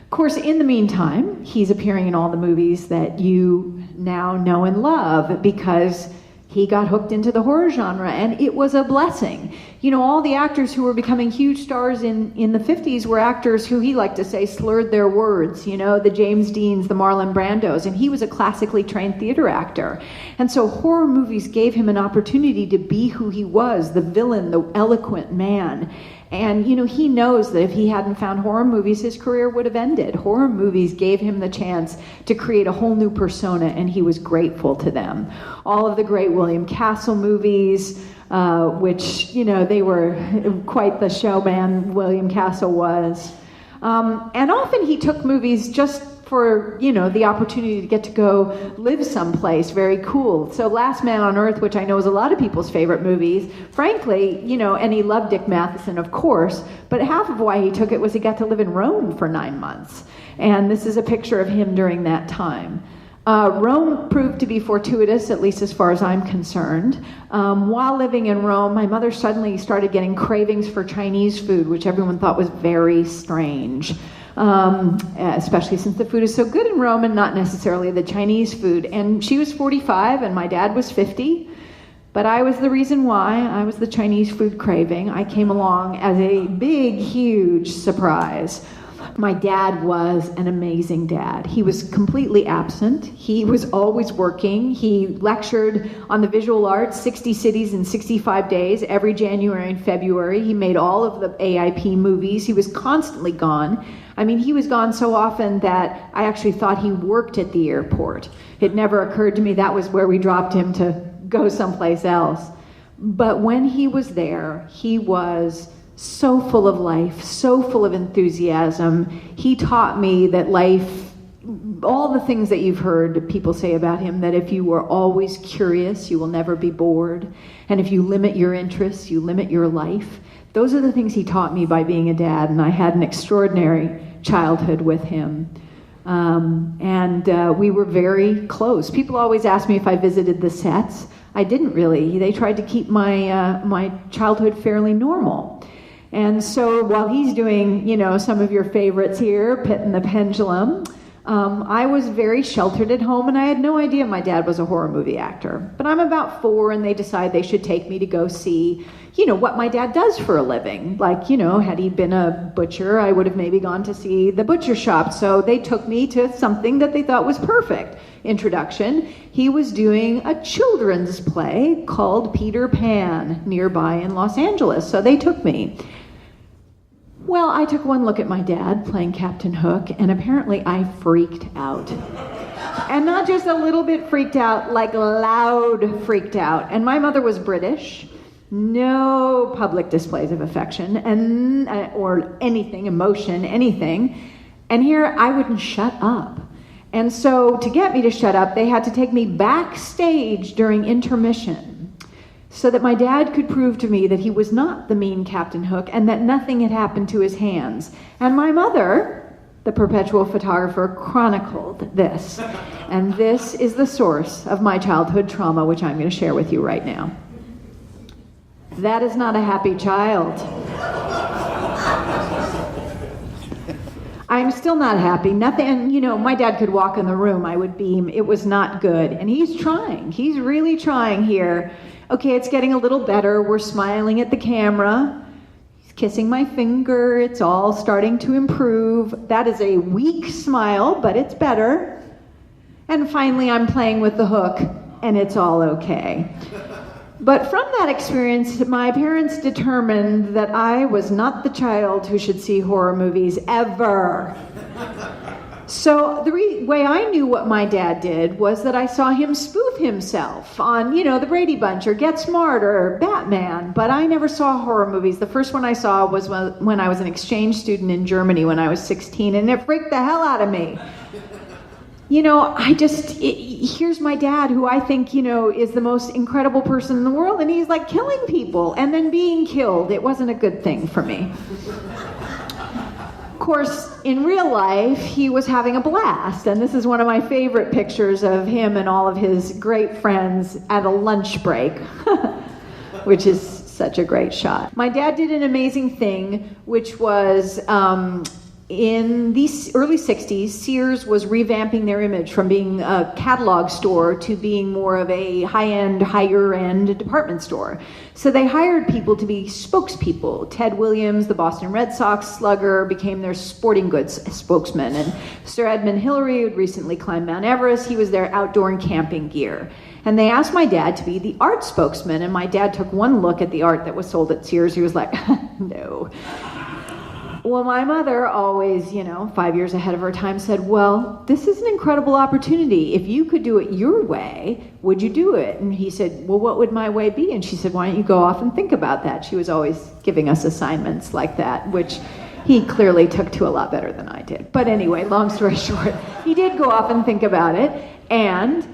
Of course, in the meantime, he's appearing in all the movies that you now know and love because he got hooked into the horror genre, and it was a blessing. All the actors who were becoming huge stars in the 50s were actors who he liked to say slurred their words, the James Deans, the Marlon Brandos, and he was a classically trained theater actor. And so horror movies gave him an opportunity to be who he was, the villain, the eloquent man. And, he knows that if he hadn't found horror movies, his career would have ended. Horror movies gave him the chance to create a whole new persona, and he was grateful to them. All of the great William Castle movies, which, they were quite the showman William Castle was. And often he took movies just for, the opportunity to get to go live someplace very cool. So Last Man on Earth, which I know is a lot of people's favorite movies, frankly, and he loved Dick Matheson, of course, but half of why he took it was he got to live in Rome for 9 months. And this is a picture of him during that time. Rome proved to be fortuitous, at least as far as I'm concerned. While living in Rome, my mother suddenly started getting cravings for Chinese food, which everyone thought was very strange, especially since the food is so good in Rome and not necessarily the Chinese food. And she was 45 and my dad was 50, but I was the reason why. I was the Chinese food craving. I came along as a big, huge surprise. My dad was an amazing dad. He was completely absent. He was always working. He lectured on the visual arts, 60 cities in 65 days, every January and February. He made all of the AIP movies. He was constantly gone. I mean, he was gone so often that I actually thought he worked at the airport. It never occurred to me that was where we dropped him to go someplace else. But when he was there, he was so full of life, so full of enthusiasm. He taught me that life, all the things that you've heard people say about him, that if you are always curious, you will never be bored. And if you limit your interests, you limit your life. Those are the things he taught me by being a dad, and I had an extraordinary childhood with him. We were very close. People always ask me if I visited the sets. I didn't really. They tried to keep my childhood fairly normal. And so while he's doing, some of your favorites here, Pit and the Pendulum, I was very sheltered at home, and I had no idea my dad was a horror movie actor. But I'm about 4, and they decide they should take me to go see, what my dad does for a living. Like, had he been a butcher, I would have maybe gone to see the butcher shop. So they took me to something that they thought was perfect. Introduction. He was doing a children's play called Peter Pan nearby in Los Angeles. So they took me. Well, I took one look at my dad playing Captain Hook, and apparently I freaked out. And not just a little bit freaked out, like loud freaked out. And my mother was British. No public displays of affection and or anything, emotion, anything. And here I wouldn't shut up. And so to get me to shut up, they had to take me backstage during intermission, so that my dad could prove to me that he was not the mean Captain Hook and that nothing had happened to his hands. And my mother, the perpetual photographer, chronicled this. And this is the source of my childhood trauma, which I'm going to share with you right now. That is not a happy child. I'm still not happy. Nothing, my dad could walk in the room, I would beam. It was not good. And he's trying. He's really trying here. Okay, it's getting a little better. We're smiling at the camera. He's kissing my finger. It's all starting to improve. That is a weak smile, but it's better. And finally, I'm playing with the hook, and it's all okay. But from that experience, my parents determined that I was not the child who should see horror movies ever. So the way I knew what my dad did was that I saw him spoof himself on, the Brady Bunch or Get Smart or Batman, but I never saw horror movies. The first one I saw was when I was an exchange student in Germany when I was 16, and it freaked the hell out of me. Here's my dad, who I think, is the most incredible person in the world, and he's like killing people and then being killed. It wasn't a good thing for me. Of course, in real life, he was having a blast, and this is one of my favorite pictures of him and all of his great friends at a lunch break, which is such a great shot. My dad did an amazing thing, which was in the early 60s, Sears was revamping their image from being a catalog store to being more of a high-end, higher-end department store. So they hired people to be spokespeople. Ted Williams, the Boston Red Sox slugger, became their sporting goods spokesman. And Sir Edmund Hillary, who had recently climbed Mount Everest, he was their outdoor and camping gear. And they asked my dad to be the art spokesman, and my dad took one look at the art that was sold at Sears. He was like, no. Well, my mother always, 5 years ahead of her time said, well, this is an incredible opportunity. If you could do it your way, would you do it? And he said, well, what would my way be? And she said, why don't you go off and think about that? She was always giving us assignments like that, which he clearly took to a lot better than I did. But anyway, long story short, he did go off and think about it. And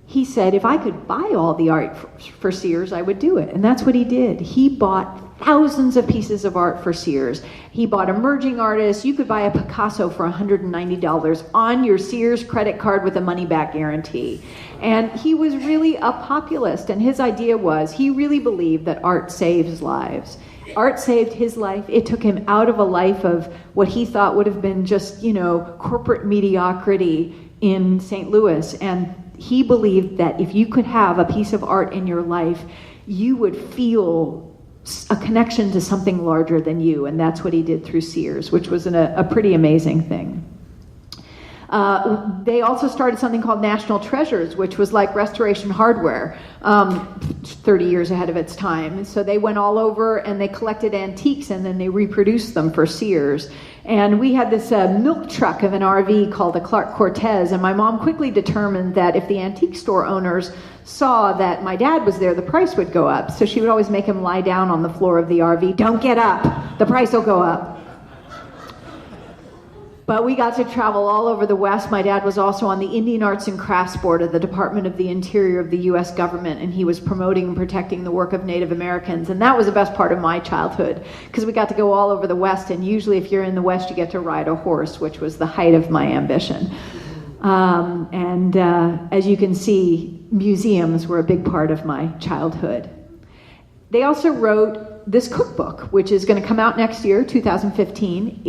he said, if I could buy all the art for Sears, I would do it. And that's what he did. He bought thousands of pieces of art for Sears. He bought emerging artists. You could buy a Picasso for $190 on your Sears credit card with a money-back guarantee. And he was really a populist, and his idea was he really believed that art saves lives. Art saved his life. It took him out of a life of what he thought would have been just, corporate mediocrity in St. Louis. And he believed that if you could have a piece of art in your life, you would feel a connection to something larger than you. And that's what he did through Sears, which was a pretty amazing thing. They also started something called National Treasures, which was like Restoration Hardware, 30 years ahead of its time. And so they went all over and they collected antiques and then they reproduced them for Sears. And we had this milk truck of an RV called the Clark Cortez, and my mom quickly determined that if the antique store owners saw that my dad was there, the price would go up. So she would always make him lie down on the floor of the RV. Don't get up. The price will go up. But we got to travel all over the West. My dad was also on the Indian Arts and Crafts Board of the Department of the Interior of the U.S. government, and he was promoting and protecting the work of Native Americans. And that was the best part of my childhood, because we got to go all over the West, and usually if you're in the West, you get to ride a horse, which was the height of my ambition. As you can see, museums were a big part of my childhood. They also wrote this cookbook, which is going to come out next year, 2015.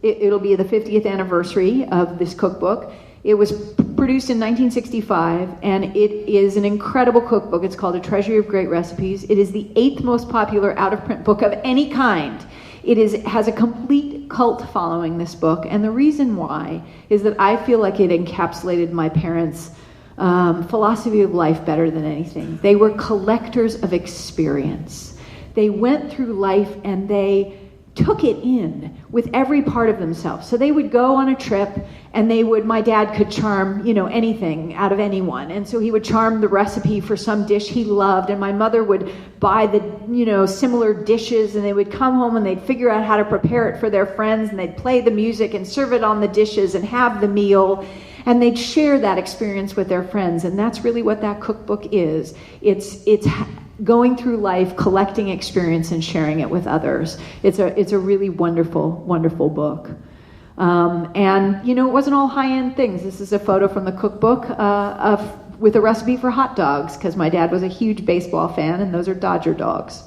It'll be the 50th anniversary of this cookbook. It was produced in 1965, and it is an incredible cookbook. It's called A Treasury of Great Recipes. It is the 8th most popular out-of-print book of any kind. It has a complete cult following, this book, and the reason why is that I feel like it encapsulated my parents' philosophy of life better than anything. They were collectors of experience. They went through life and they took it in with every part of themselves. So they would go on a trip and my dad could charm, anything out of anyone. And so he would charm the recipe for some dish he loved, and my mother would buy the, similar dishes, and they would come home and they'd figure out how to prepare it for their friends, and they'd play the music and serve it on the dishes and have the meal, and they'd share that experience with their friends. And that's really what that cookbook is. It's going through life, collecting experience and sharing it with others. It's a really wonderful, wonderful book. It wasn't all high-end things. This is a photo from the cookbook with a recipe for hot dogs, because my dad was a huge baseball fan, and those are Dodger dogs.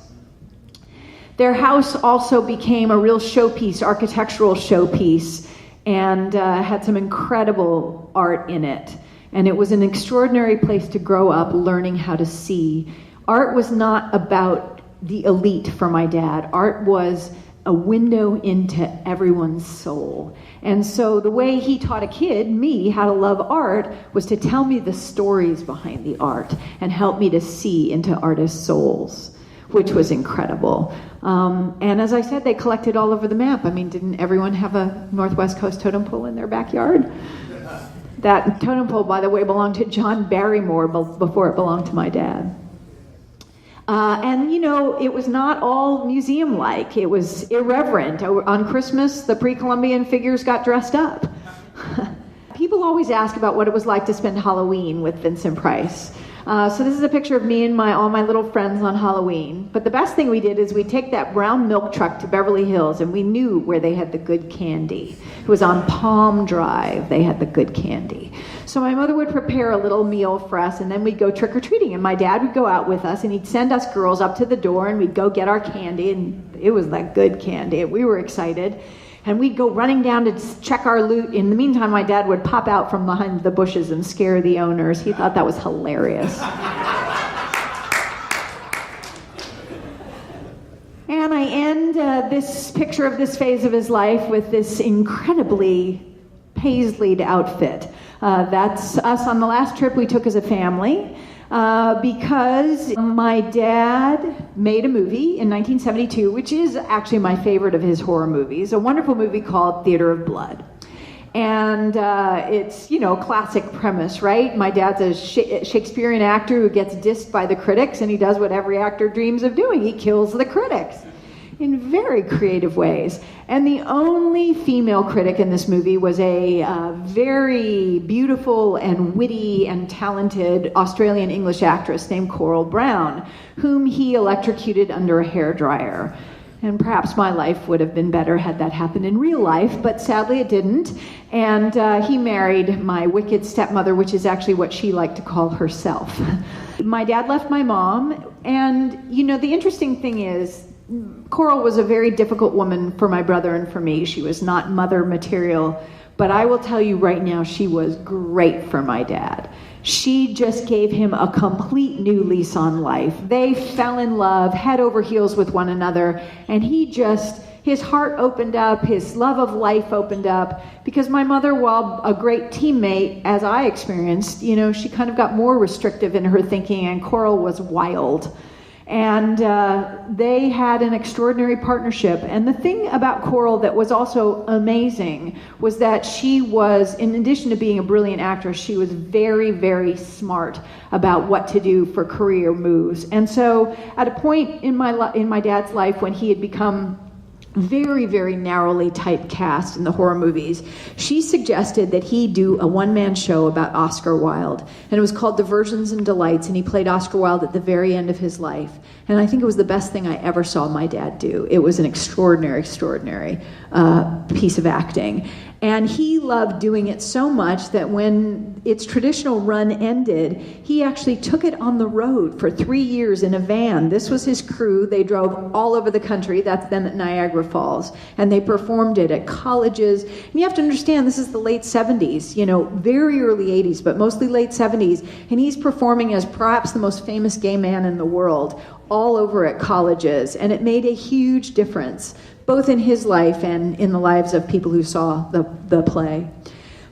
Their house also became a real showpiece, architectural showpiece, and had some incredible art in it. And it was an extraordinary place to grow up learning how to see. Art was not about the elite for my dad. Art was a window into everyone's soul. And so the way he taught a kid, me, how to love art was to tell me the stories behind the art and help me to see into artists' souls, which was incredible. And as I said, they collected all over the map. I mean, didn't everyone have a Northwest Coast totem pole in their backyard? That totem pole, by the way, belonged to John Barrymore before it belonged to my dad. It was not all museum-like. It was irreverent. On Christmas, the pre-Columbian figures got dressed up. People always ask about what it was like to spend Halloween with Vincent Price. So this is a picture of me and all my little friends on Halloween. But the best thing we did is we'd take that brown milk truck to Beverly Hills, and we knew where they had the good candy. It was on Palm Drive. They had the good candy. So my mother would prepare a little meal for us, and then we'd go trick-or-treating. And my dad would go out with us, and he'd send us girls up to the door, and we'd go get our candy, and it was that good candy. We were excited. And we'd go running down to check our loot. In the meantime, my dad would pop out from behind the bushes and scare the owners. He thought that was hilarious. And I end this picture of this phase of his life with this incredibly paisleyed outfit. That's us on the last trip we took as a family. Because my dad made a movie in 1972, which is actually my favorite of his horror movies, a wonderful movie called Theater of Blood. And it's, classic premise, right? My dad's a Shakespearean actor who gets dissed by the critics, and he does what every actor dreams of doing. He kills the critics. in very creative ways. And the only female critic in this movie was a very beautiful and witty and talented Australian English actress named Coral Brown, whom he electrocuted under a hairdryer. And perhaps my life would have been better had that happened in real life, but sadly it didn't. And he married my wicked stepmother, which is actually what she liked to call herself. My dad left my mom, and the interesting thing is, Coral was a very difficult woman for my brother and for me. She was not mother material, but I will tell you right now, she was great for my dad. She just gave him a complete new lease on life. They fell in love, head over heels with one another, and his heart opened up, his love of life opened up, because my mother, while a great teammate, as I experienced, she kind of got more restrictive in her thinking, and Coral was wild. And they had an extraordinary partnership. And the thing about Coral that was also amazing was that she was, in addition to being a brilliant actress, she was very, very smart about what to do for career moves. And so at a point in my dad's life when he had become very, very narrowly typecast in the horror movies, she suggested that he do a one-man show about Oscar Wilde, and it was called Diversions and Delights, and he played Oscar Wilde at the very end of his life. And I think it was the best thing I ever saw my dad do. It was an extraordinary piece of acting. And he loved doing it so much that when its traditional run ended, he actually took it on the road for 3 years in a van. This was his crew. They drove all over the country. That's then at Niagara Falls. And they performed it at colleges. And you have to understand, this is the late 70s, very early 80s, but mostly late 70s. And he's performing as perhaps the most famous gay man in the world all over at colleges. And it made a huge difference, both in his life and in the lives of people who saw the play.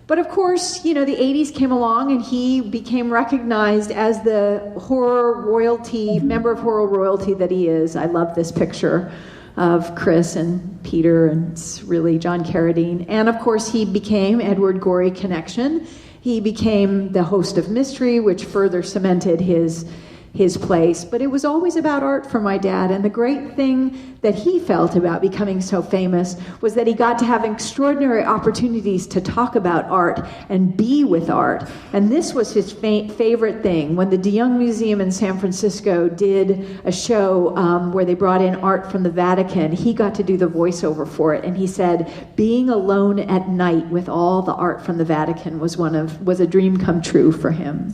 But of course, the 80s came along and he became recognized as the horror royalty, member of horror royalty that he is. I love this picture of Chris and Peter, and it's really John Carradine. And of course, he became Edward Gorey Connection. He became the host of Mystery, which further cemented his place. But it was always about art for my dad, and the great thing that he felt about becoming so famous was that he got to have extraordinary opportunities to talk about art and be with art. And this was his favorite thing. When the De Young Museum in San Francisco did a show where they brought in art from the Vatican, he got to do the voiceover for it, and he said being alone at night with all the art from the Vatican was a dream come true for him.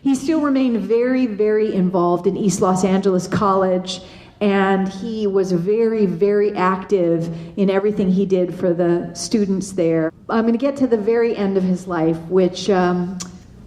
He still remained very, very involved in East Los Angeles College, and he was very, very active in everything he did for the students there. I'm going to get to the very end of his life, which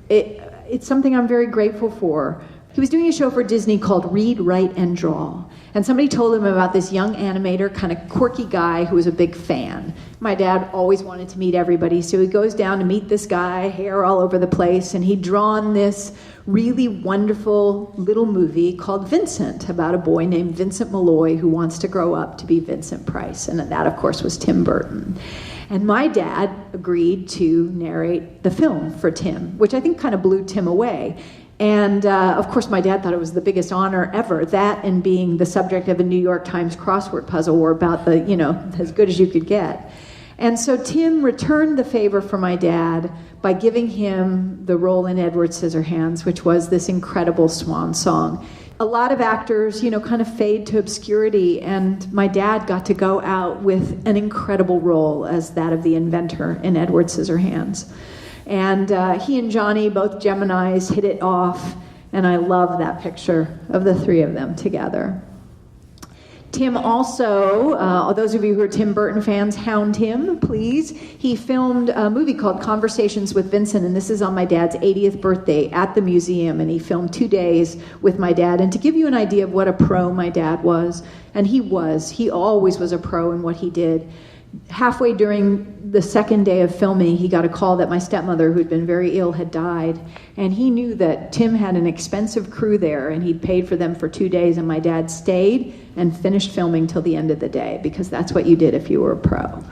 it's something I'm very grateful for. He was doing a show for Disney called Read, Write, and Draw. And somebody told him about this young animator, kind of quirky guy who was a big fan. My dad always wanted to meet everybody, so he goes down to meet this guy, hair all over the place, and he'd drawn this really wonderful little movie called Vincent, about a boy named Vincent Malloy who wants to grow up to be Vincent Price. And that, of course, was Tim Burton. And my dad agreed to narrate the film for Tim, which I think kind of blew Tim away. And of course, my dad thought it was the biggest honor ever. That and being the subject of a New York Times crossword puzzle were about as good as you could get. And so Tim returned the favor for my dad by giving him the role in Edward Scissorhands, which was this incredible swan song. A lot of actors, kind of fade to obscurity, and my dad got to go out with an incredible role as that of the inventor in Edward Scissorhands. And he and Johnny, both Geminis, hit it off, and I love that picture of the three of them together. Tim also, those of you who are Tim Burton fans, hound him, please. He filmed a movie called Conversations with Vincent, and this is on my dad's 80th birthday at the museum, and he filmed 2 days with my dad. And to give you an idea of what a pro my dad was, and he always was a pro in what he did. Halfway during the second day of filming, he got a call that my stepmother, who'd been very ill, had died. And he knew that Tim had an expensive crew there, and he'd paid for them for 2 days, and my dad stayed and finished filming till the end of the day, because that's what you did if you were a pro.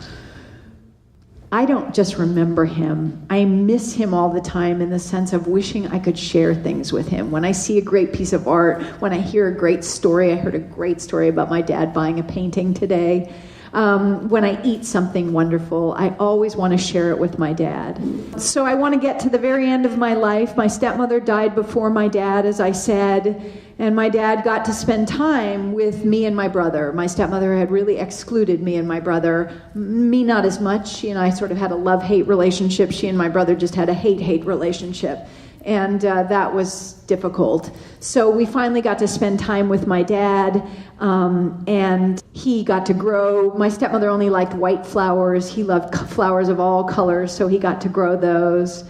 I don't just remember him. I miss him all the time in the sense of wishing I could share things with him. When I see a great piece of art, when I hear a great story, I heard a great story about my dad buying a painting today. When I eat something wonderful, I always want to share it with my dad. So I want to get to the very end of my life. My stepmother died before my dad, as I said, and my dad got to spend time with me and my brother. My stepmother had really excluded me and my brother. Me not as much. She and I sort of had a love-hate relationship. She and my brother just had a hate-hate relationship. And that was difficult. So we finally got to spend time with my dad, and he got to grow. My stepmother only liked white flowers. He loved flowers of all colors, so he got to grow those.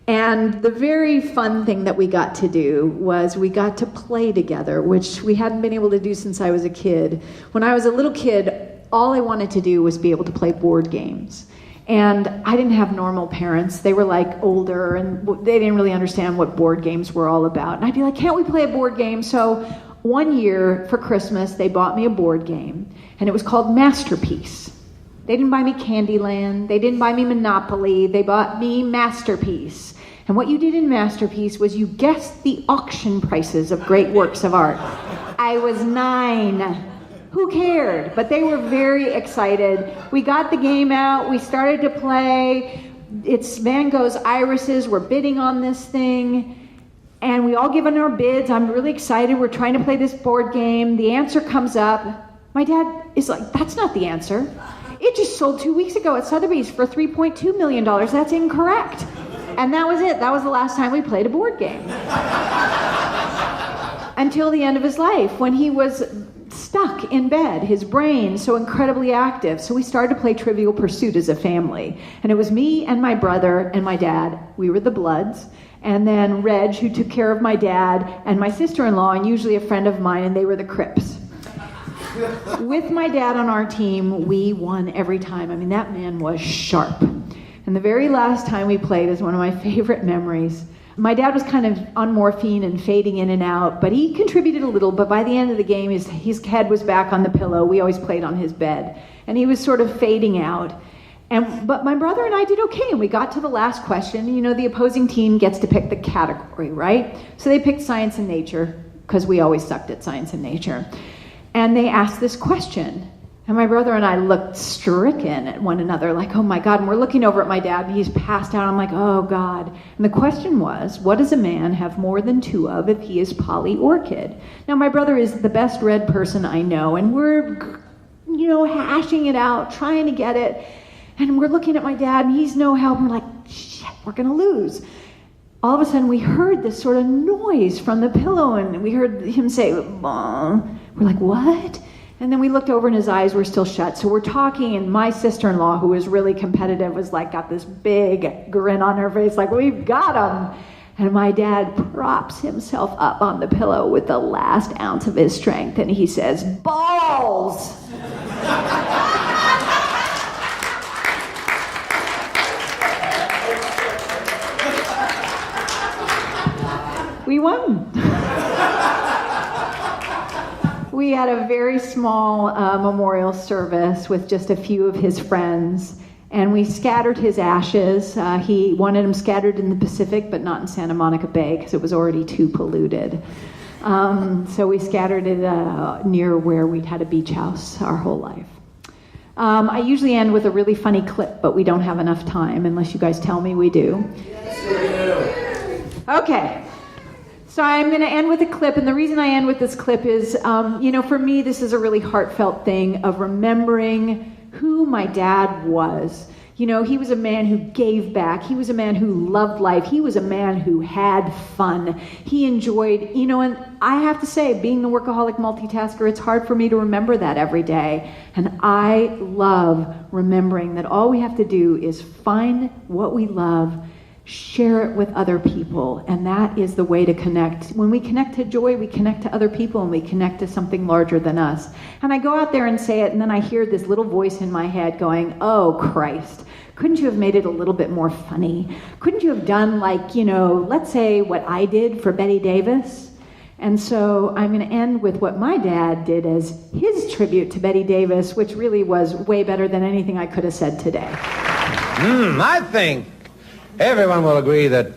And the very fun thing that we got to do was we got to play together, which we hadn't been able to do since I was a kid. When I was a little kid, all I wanted to do was be able to play board games. And I didn't have normal parents. They were like older and they didn't really understand what board games were all about. And I'd be like, can't we play a board game? So one year for Christmas, they bought me a board game and it was called Masterpiece. They didn't buy me Candyland. They didn't buy me Monopoly. They bought me Masterpiece. And what you did in Masterpiece was you guessed the auction prices of great works of art. I was 9. Who cared? But they were very excited. We got the game out. We started to play. It's Van Gogh's irises. We're bidding on this thing. And we all give in our bids. I'm really excited. We're trying to play this board game. The answer comes up. My dad is like, that's not the answer. It just sold 2 weeks ago at Sotheby's for $3.2 million. That's incorrect. And that was it. That was the last time we played a board game. Until the end of his life, when he was stuck in bed, his brain so incredibly active. So we started to play Trivial Pursuit as a family. And it was me and my brother and my dad. We were the Bloods. And then Reg, who took care of my dad, and my sister-in-law, and usually a friend of mine, and they were the Crips. With my dad on our team, we won every time. I mean, that man was sharp. And the very last time we played is one of my favorite memories. My dad was kind of on morphine and fading in and out, but he contributed a little, but by the end of the game, his head was back on the pillow. We always played on his bed. And he was sort of fading out. But my brother and I did okay, and we got to the last question. You know, the opposing team gets to pick the category, right? So they picked science and nature, because we always sucked at science and nature. And they asked this question. And my brother and I looked stricken at one another, like, oh my God. And we're looking over at my dad, and he's passed out. I'm like, oh God. And the question was, what does a man have more than 2 of if he is polyorchid? Now, my brother is the best read person I know, and we're, hashing it out, trying to get it. And we're looking at my dad, and he's no help. And we're like, shit, we're going to lose. All of a sudden, we heard this sort of noise from the pillow, and we heard him say, Mom. We're like, what? And then we looked over and his eyes were still shut. So we're talking, and my sister-in-law, who was really competitive, was like, got this big grin on her face, like, we've got him. And my dad props himself up on the pillow with the last ounce of his strength, and he says, balls! We won. We had a very small memorial service with just a few of his friends, and we scattered his ashes. He wanted them scattered in the Pacific, but not in Santa Monica Bay, because it was already too polluted. So we scattered it near where we'd had a beach house our whole life. I usually end with a really funny clip, but we don't have enough time, unless you guys tell me we do. Yes, we do. Okay. So I'm going to end with a clip, and the reason I end with this clip is, for me, this is a really heartfelt thing of remembering who my dad was. He was a man who gave back. He was a man who loved life. He was a man who had fun. He enjoyed, and I have to say, being the workaholic multitasker, it's hard for me to remember that every day. And I love remembering that all we have to do is find what we love, share it with other people, and that is the way to connect. When we connect to joy, we connect to other people, and we connect to something larger than us. And I go out there and say it, and then I hear this little voice in my head going, oh Christ, couldn't you have made it a little bit more funny? Couldn't you have done let's say what I did for Betty Davis? And so I'm going to end with what my dad did as his tribute to Betty Davis, which really was way better than anything I could have said today. I think everyone will agree that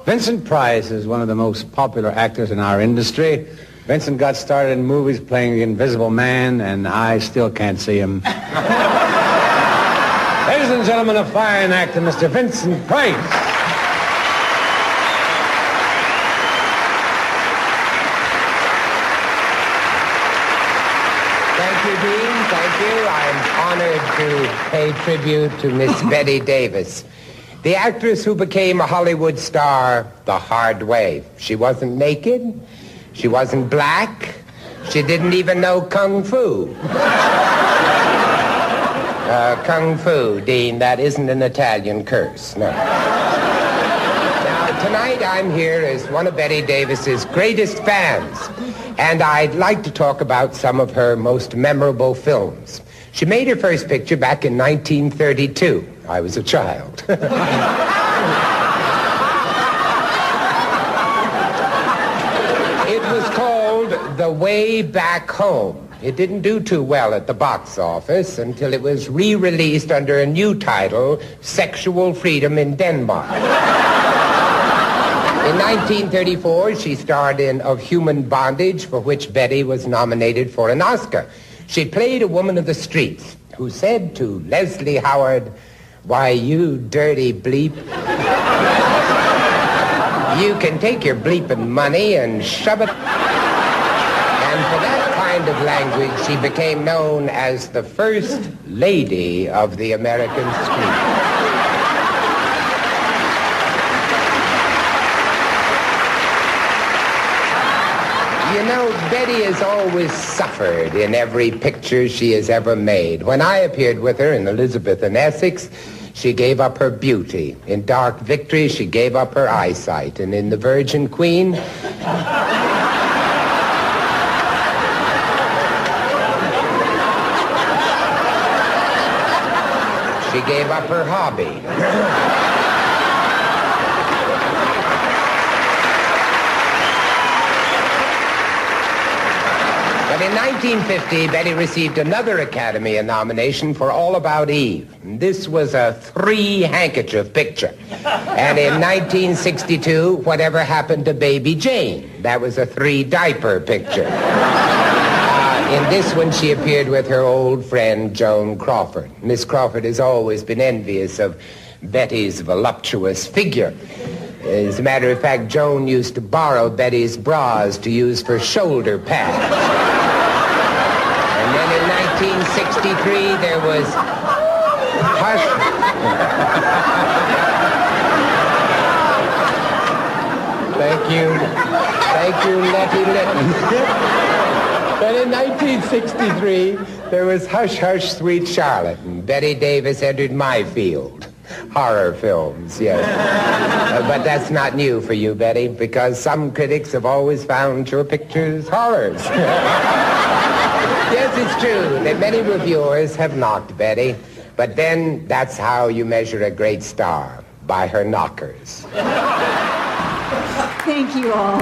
Vincent Price is one of the most popular actors in our industry. Vincent got started in movies playing the Invisible Man, and I still can't see him. Ladies and gentlemen, a fine actor, Mr. Vincent Price. Thank you, Dean. Thank you. I'm honored to pay tribute to Miss Betty Davis, the actress who became a Hollywood star the hard way. She wasn't naked. She wasn't black. She didn't even know Kung Fu. Kung Fu, Dean, that isn't an Italian curse, no. Now, tonight I'm here as one of Betty Davis's greatest fans, and I'd like to talk about some of her most memorable films. She made her first picture back in 1932. I was a child. It was called The Way Back Home. It didn't do too well at the box office until it was re-released under a new title, Sexual Freedom in Denmark. In 1934, she starred in Of Human Bondage, for which Betty was nominated for an Oscar. She played a woman of the streets who said to Leslie Howard, "Why, you dirty bleep, you can take your bleeping money and shove it." And for that kind of language, she became known as the first lady of the American street. You know, Betty has always suffered in every picture she has ever made. When I appeared with her in Elizabeth and Essex, she gave up her beauty. In Dark Victory, she gave up her eyesight. And in The Virgin Queen, she gave up her hobby. But in 1950, Betty received another Academy nomination for All About Eve. This was a three-handkerchief picture. And in 1962, Whatever Happened to Baby Jane? That was a three-diaper picture. In this one, she appeared with her old friend, Joan Crawford. Miss Crawford has always been envious of Betty's voluptuous figure. As a matter of fact, Joan used to borrow Betty's bras to use for shoulder pads. And then in 1963, there was Hush. Thank you. Thank you, Letty Litton. But in 1963, there was Hush, Hush, Sweet Charlotte, and Betty Davis entered my field. Horror films, yes. But that's not new for you, Betty, because some critics have always found your pictures horrors. Yes, it's true that many reviewers have knocked Betty, but then that's how you measure a great star, by her knockers. Thank you all.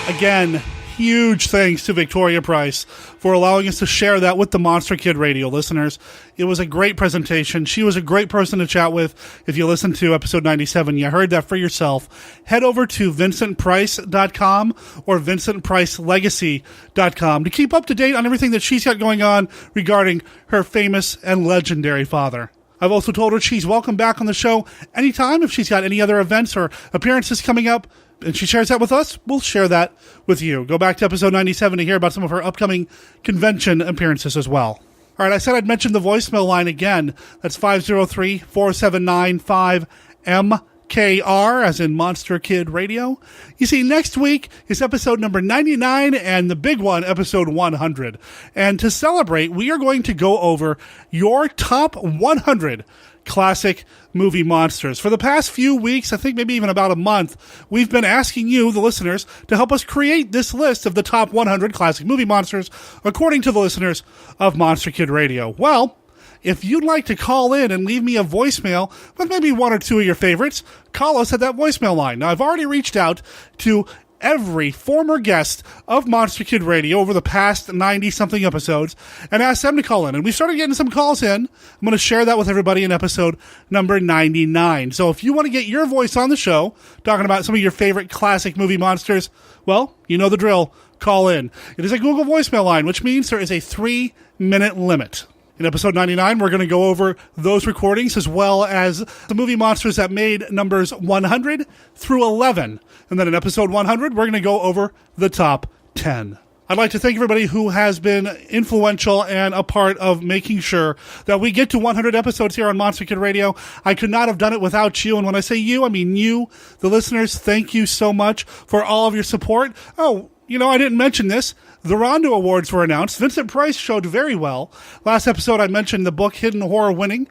Again, huge thanks to Victoria Price for allowing us to share that with the Monster Kid Radio listeners. It was a great presentation. She was a great person to chat with. If you listened to episode 97, you heard that for yourself. Head over to vincentprice.com or vincentpricelegacy.com to keep up to date on everything that she's got going on regarding her famous and legendary father. I've also told her she's welcome back on the show anytime if she's got any other events or appearances coming up. And she shares that with us, we'll share that with you. Go back to episode 97 to hear about some of her upcoming convention appearances as well. All right, I said I'd mention the voicemail line again. That's 503-479-5MKR, as in Monster Kid Radio. You see, next week is episode number 99 and the big one, episode 100. And to celebrate, we are going to go over your top 100 classic movie monsters. For the past few weeks, I think maybe even about a month, we've been asking you, the listeners, to help us create this list of the top 100 classic movie monsters according to the listeners of Monster Kid Radio. Well, if you'd like to call in and leave me a voicemail with maybe one or two of your favorites, call us at that voicemail line. Now, I've already reached out to every former guest of Monster Kid Radio over the past 90-something episodes and asked them to call in. And we started getting some calls in. I'm going to share that with everybody in episode number 99. So if you want to get your voice on the show, talking about some of your favorite classic movie monsters, well, you know the drill. Call in. It is a Google voicemail line, which means there is a 3-minute limit. In episode 99, we're going to go over those recordings as well as the movie monsters that made numbers 100 through 11. And then in episode 100, we're going to go over the top 10. I'd like to thank everybody who has been influential and a part of making sure that we get to 100 episodes here on Monster Kid Radio. I could not have done it without you. And when I say you, I mean you, the listeners. Thank you so much for all of your support. Oh, you know, I didn't mention this. The Rondo Awards were announced. Vincent Price showed very well. Last episode, I mentioned the book Hidden Horror winning.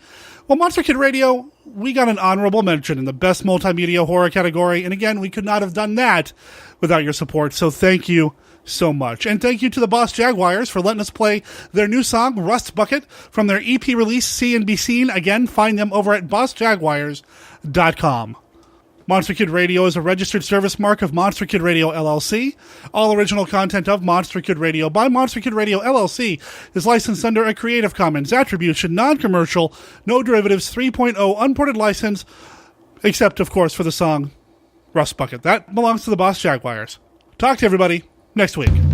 Well, Monster Kid Radio, we got an honorable mention in the Best Multimedia Horror category. And again, we could not have done that without your support. So thank you so much. And thank you to the Boss Jaguars for letting us play their new song, Rust Bucket, from their EP release, See and Be Seen. Again, find them over at bossjaguars.com. Monster Kid Radio is a registered service mark of Monster Kid Radio LLC. All original content of Monster Kid Radio by Monster Kid Radio LLC is licensed under a Creative Commons Attribution, Non-Commercial, No Derivatives 3.0 Unported license, except, of course, for the song Rust Bucket. That belongs to the Boss Jaguars. Talk to everybody next week.